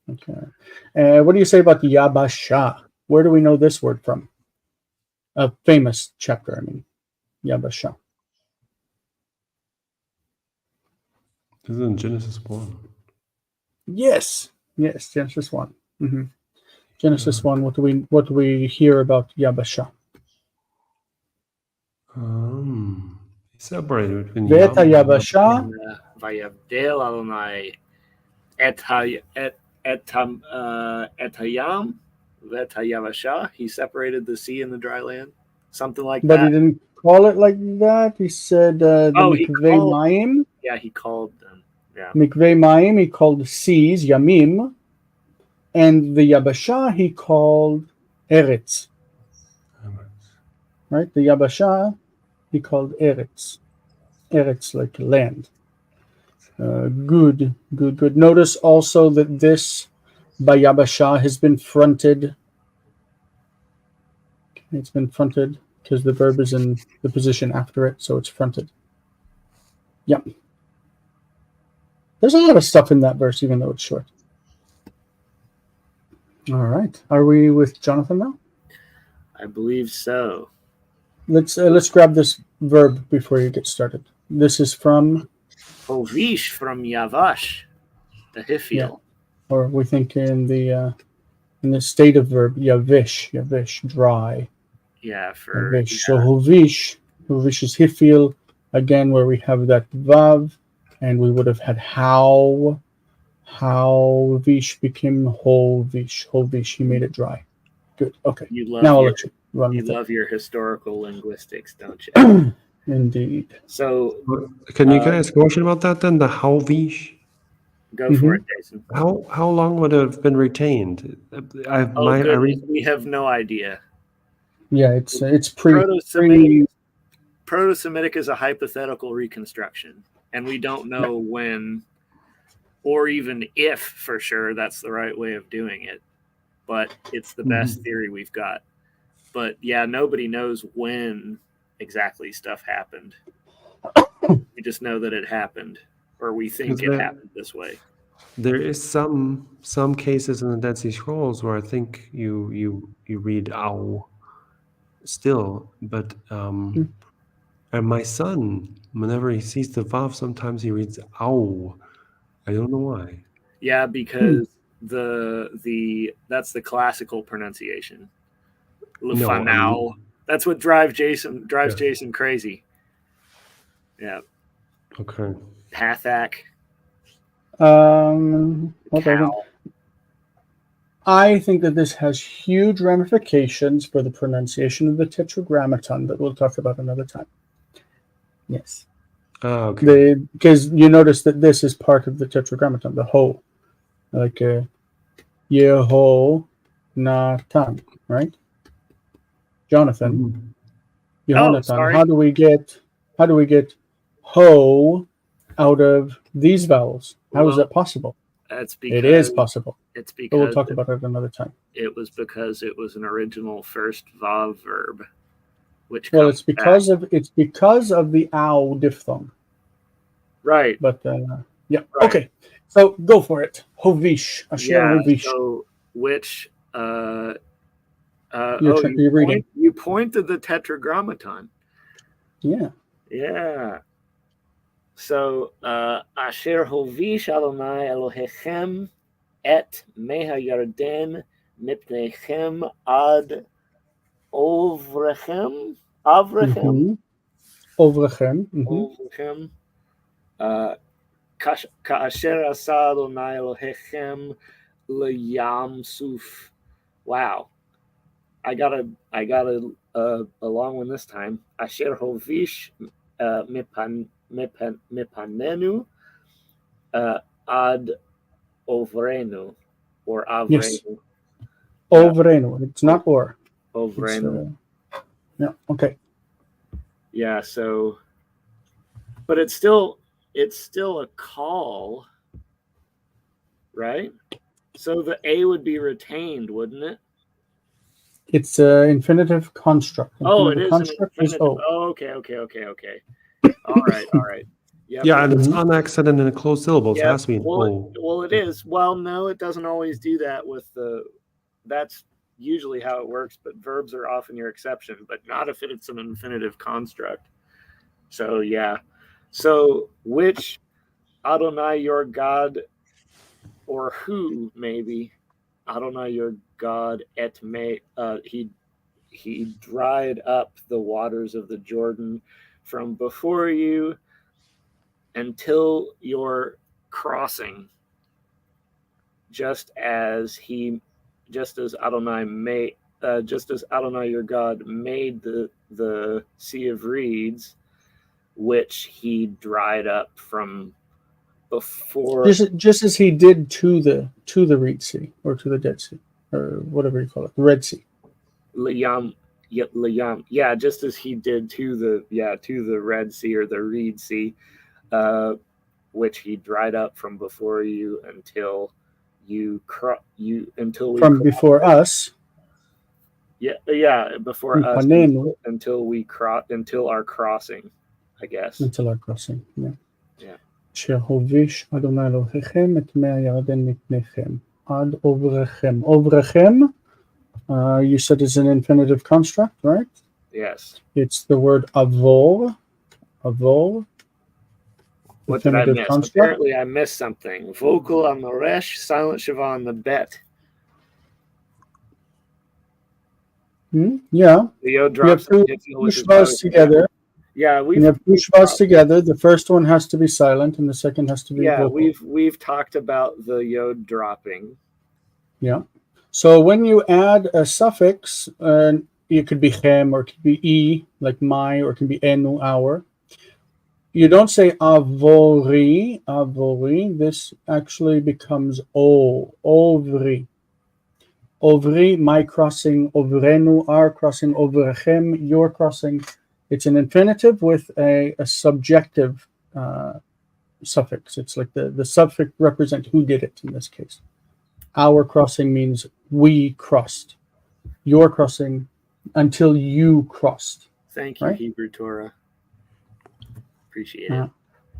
Okay. What do you say about Yabasha? Where do we know this word from? A famous chapter, I mean. Yabasha. This is in Genesis 1. Yes, Genesis 1. Mm-hmm. Genesis 1, what do we hear about Yabasha? He separated between Veta Yabasha. Vayavdel Adonai et hayam vet hayavasha. He separated the sea and the dry land. Something like that. But he didn't call it like that. He said the Mikvei Mayim. Yeah, he called them. Yeah. Mikvei Mayim, he called the seas, Yamim. And the Yabasha, he called Eretz. Right? The Yabasha, he called Eretz. Eretz, like land. Good. Notice also that this by Yabasha has been fronted. It's been fronted because the verb is in the position after it, so it's fronted. Yep. There's a lot of stuff in that verse, even though it's short. All right. Are we with Jonathan now? I believe so. Let's grab this verb before you get started. This is from Hovish from Yavash, the Hifil. Yeah. Or we think in the state of verb Yavish, dry. Yeah, for Yavish. So Hovish is Hifil again, where we have that vav, and we would have had how Vish became Hovish. He made it dry. Good. Okay. Now I'll let you run with it. You love your historical linguistics, don't you? Indeed. So, can you ask a question about that then? The Halvish? Go for it, Jason. How long would it have been retained? We have no idea. Yeah, it's Proto-Semitic is a hypothetical reconstruction, and we don't know when, or even if for sure that's the right way of doing it. But it's the best theory we've got. But yeah, nobody knows when exactly stuff happened. We just know that it happened, or we think it happened this way. There is some cases in the Dead Sea Scrolls where I think you read "ow" still, but and my son, whenever he sees the vav, sometimes he reads "ow." I don't know why. Yeah, because that's the classical pronunciation. Lefanau. That's what drives Jason crazy. Yeah. Okay. Pathak. I think that this has huge ramifications for the pronunciation of the Tetragrammaton that we'll talk about another time. Yes. Okay. Because you notice that this is part of the Tetragrammaton, the ho, like Yeho Natan, right? Jonathan. Yehonatan. How do we get ho out of these vowels? How is that possible? That's because it is possible. It's because but we'll talk about it another time. It was because it was an original first vav verb, which it's because of the ow diphthong. Right. But yeah. Right. Okay. So go for it. Hovish. Hovish. So which you're reading. You pointed the Tetragrammaton. Yeah. Yeah. So Asher Hovish Adonai Elohechem et meha Yarden mipnechem ad Ovrechem. Ka'asher asa Adonai Elohechem leyam suf. Wow. I got a long one this time. Asher Hovish mipanenu ad Ovrenu. or Yes. 𝗥𝗓𝗦𝗚𝗓. Ovrenu. It's not or. 𝗥𝗓𝗦𝗚𝗓. Yeah. Okay. Yeah. So, but it's still a call, right? So the A would be retained, wouldn't it? It's an infinitive construct. Oh, it is an construct infinitive. O. Oh, okay. All right. Yep. Yeah, and it's unaccented in a closed syllable, so it has to be an O. Well, it is. Well, no, it doesn't always do that with the. That's usually how it works, but verbs are often your exception, but not if it's an infinitive construct. So yeah. So which Adonai your God, or who maybe Adonai your God he dried up the waters of the Jordan from before you until your crossing, just as Adonai your God made the Sea of Reeds, which he dried up from before. Just as he did to the Reed Sea, or to the Dead Sea, or whatever you call it, the Red Sea. Layam, yeah, just as he did to the Red Sea or the Reed Sea, which he dried up from before you until before us. Before us until our crossing, I guess. Until our crossing, yeah. Yeah. אדוני אלוהיכם את מי הירדן מפניכם עד עוברכם. עוברכם, you said it's an infinitive construct, right? Yes. It's the word avor. What did I miss? Construct. Apparently I missed something. Vocal on the resh, silent shiva on the bet. Yeah. The yod drops. We have two shvas together. Yeah, we have two shvas together. The first one has to be silent, and the second has to be vocal. We've talked about the yod dropping. Yeah. So when you add a suffix, it could be chem, or it could be e, like my, or it can be enu, our. You don't say avori. This actually becomes o, ovri. Ovri, my crossing, ovrenu, our crossing, overchem, your crossing. It's an infinitive with a subjective suffix. It's like the suffix represents who did it in this case. Our crossing means we crossed. Your crossing until you crossed. Thank you, right? Hebrew Torah. Appreciate it.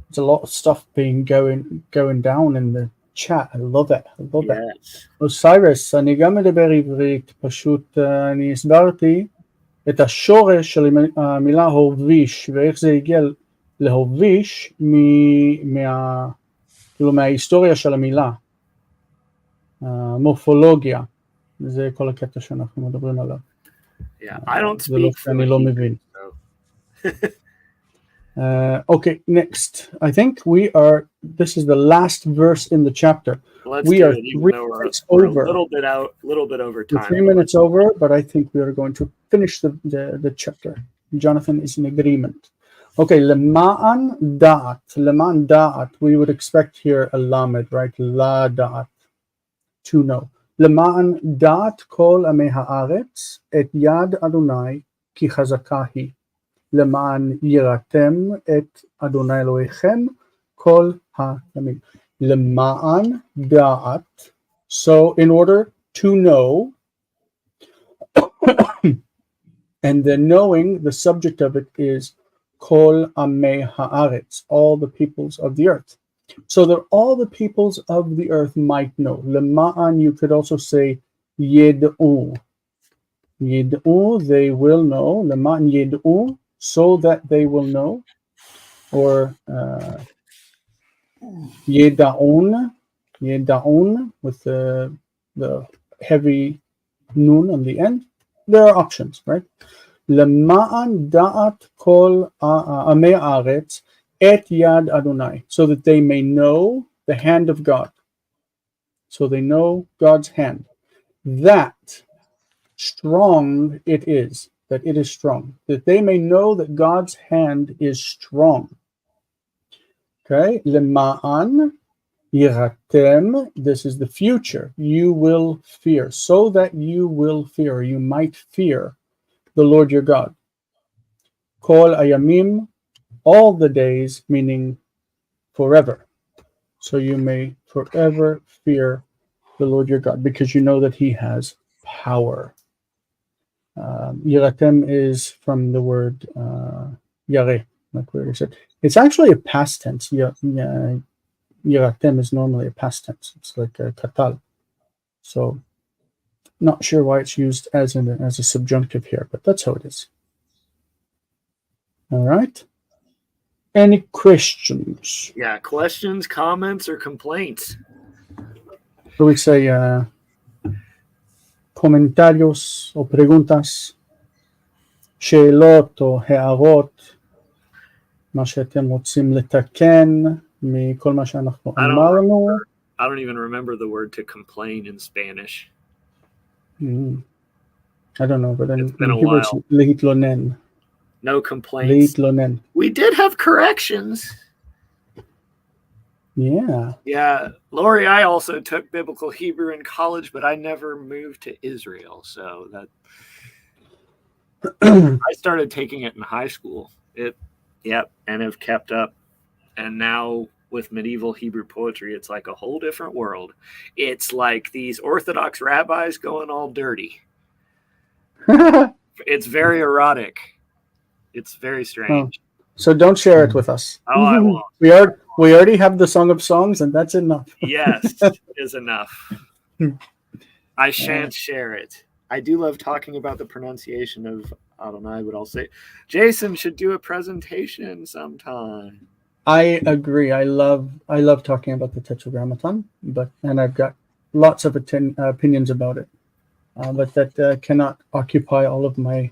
There's a lot of stuff being going down in the chat. I love it. Yes. Osiris, אני גם מדבר עברית, פשוט אני הסברתי את השורש של המילה הוביש, ואיך זה הגיע להוביש מההיסטוריה של המילה, מורפולוגיה. זה כל הקטע שאנחנו מדברים עליו. Yeah, I don't speak אני לא מבין. Okay, next. I think this is the last verse in the chapter. We are 3 minutes over. A little bit over time. 3 minutes over, but I think we are going to finish the chapter. Jonathan is in agreement. Okay, lema'an da'at. We would expect here a lamed, right? La da'at, to know. Lema'an da'at kol amei haaretz et yad Adonai ki chazaka hi. למען יראתם את אדוני אלוהיכם כל הימים. למען דעת. So in order to know, and the knowing, the subject of it is kol amei haaretz, all the peoples of the earth. So that all the peoples of the earth might know. Lema'an, you could also say yed'u. Yed'u, they will know. Lema'an yed'u, so that they will know, or yeda'un with the heavy nun on the end. There are options, right? Lema'an da'at kol amei haaretz et yad Adonai, so that they may know the hand of God. So they know God's hand. That strong it is. That it is strong, that they may know that God's hand is strong. Okay, lema'an, Yiratem, this is the future. You will fear, so that you will fear, or you might fear the Lord your God. Kol ayamim, all the days, meaning forever. So you may forever fear the Lord your God, because you know that he has power. Yiratem is from the word yare, like we said. It's actually a past tense. Yiratem is normally a past tense. It's like a katal. So not sure why it's used as a subjunctive here, but that's how it is. All right. Any questions? Yeah, questions, comments, or complaints? So we say comentarios o preguntas, שאלות או הערות, מה שאתם רוצים לתקן מכל מה שאנחנו אמרנו. I don't even remember the word to complain in Spanish. I don't know, but then it's been a while. להתלונן. No complaints. להתלונן. We did have corrections. Yeah. Yeah. Lori, I also took biblical Hebrew in college, but I never moved to Israel. So that I started taking it in high school. And have kept up. And now with medieval Hebrew poetry, it's like a whole different world. It's like these Orthodox rabbis going all dirty. It's very erotic. It's very strange. Oh. So don't share it with us. Oh, I won't. We already have the Song of Songs, and that's enough. Yes, is enough. I shan't share it. I do love talking about the pronunciation of Adonai, but I'll say Jason should do a presentation sometime. I agree. I love talking about the Tetragrammaton, and I've got lots of opinions about it, but that cannot occupy all of my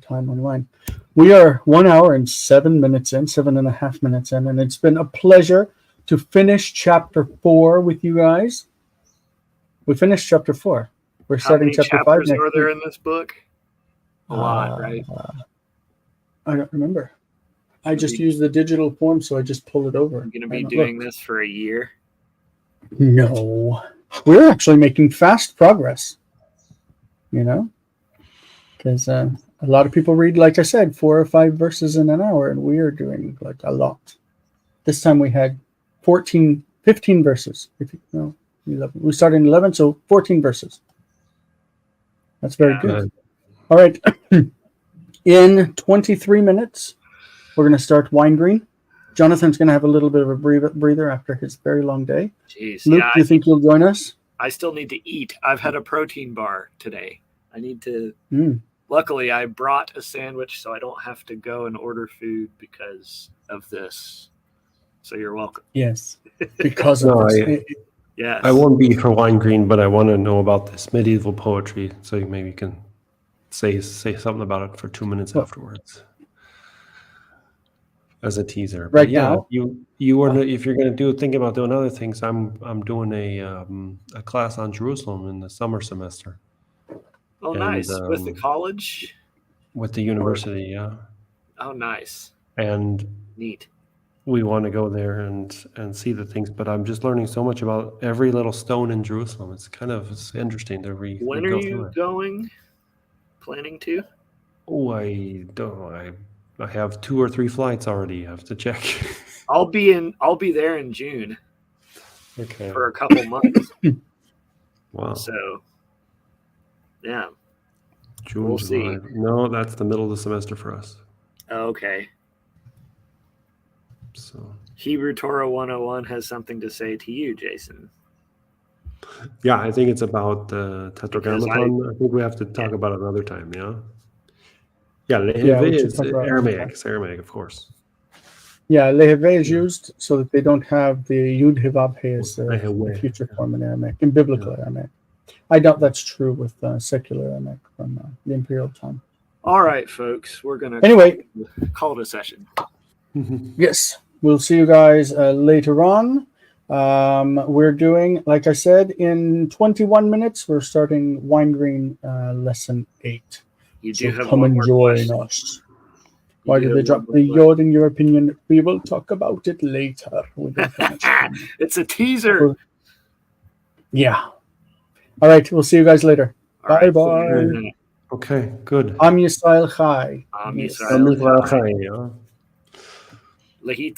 time online. We are 1 hour and 7.5 minutes in, and it's been a pleasure to finish chapter 4 with you guys. We finished chapter 4. We're starting chapter 5 next week. How many chapters are there in this book? A lot, right? I don't remember. I just use the digital form, so I just pull it over. You're going to be doing this for a year? No. We're actually making fast progress, because a lot of people read, like I said, 4 or 5 verses in an hour, and we are doing like a lot. This time we had 15 verses. 11. We started in 11, so 14 verses. That's very good. All right. In 23 minutes, we're going to start Wine Green. Jonathan's going to have a little bit of a breather after his very long day. Jeez, Luke, do you think you'll join us? I still need to eat. I've had a protein bar today. I need to... Luckily, I brought a sandwich, so I don't have to go and order food because of this. So you're welcome. Yes, because of this. Yes. I won't be for Wine Green, but I want to know about this medieval poetry, so maybe you can say something about it for 2 minutes afterwards as a teaser. Right now, you were if you're going to think about doing other things. I'm doing a class on Jerusalem in the summer semester. Oh, nice. With the college? With the university, yeah. Oh, nice. And neat. We want to go there and see the things, but I'm just learning so much about every little stone in Jerusalem. It's interesting to read. When are you going? Planning to? Oh, I don't. I have 2 or 3 flights already. I have to check. I'll be there in June. Okay. For a couple months. Wow. So, yeah. June, we'll July. See. No, that's the middle of the semester for us. Okay. So Hebrew Torah 101 has something to say to you, Jason. Yeah, I think it's about the Tetragrammaton. I think we have to talk about it another time, yeah? Yeah, Leheve is Aramaic. It's Aramaic, of course. Yeah, Leheve is used so that they don't have the Yud Hivav He as the future form in Aramaic, in biblical Aramaic. I doubt that's true with secular Aramaic from the imperial time. All right, folks, we're going to call it a session. Yes, we'll see you guys later on. We're doing, like I said, in 21 minutes, we're starting Wine Green lesson 8. You do have come one and more join question. us. Why did they drop the yod in your opinion? We will talk about it later. We don't have much time. It's a teaser. Yeah. All right. We'll see you guys later. All right, Bye-bye. Okay, good. Am Yisrael Chai. Am Yes. Yisrael Ja. Lahitra.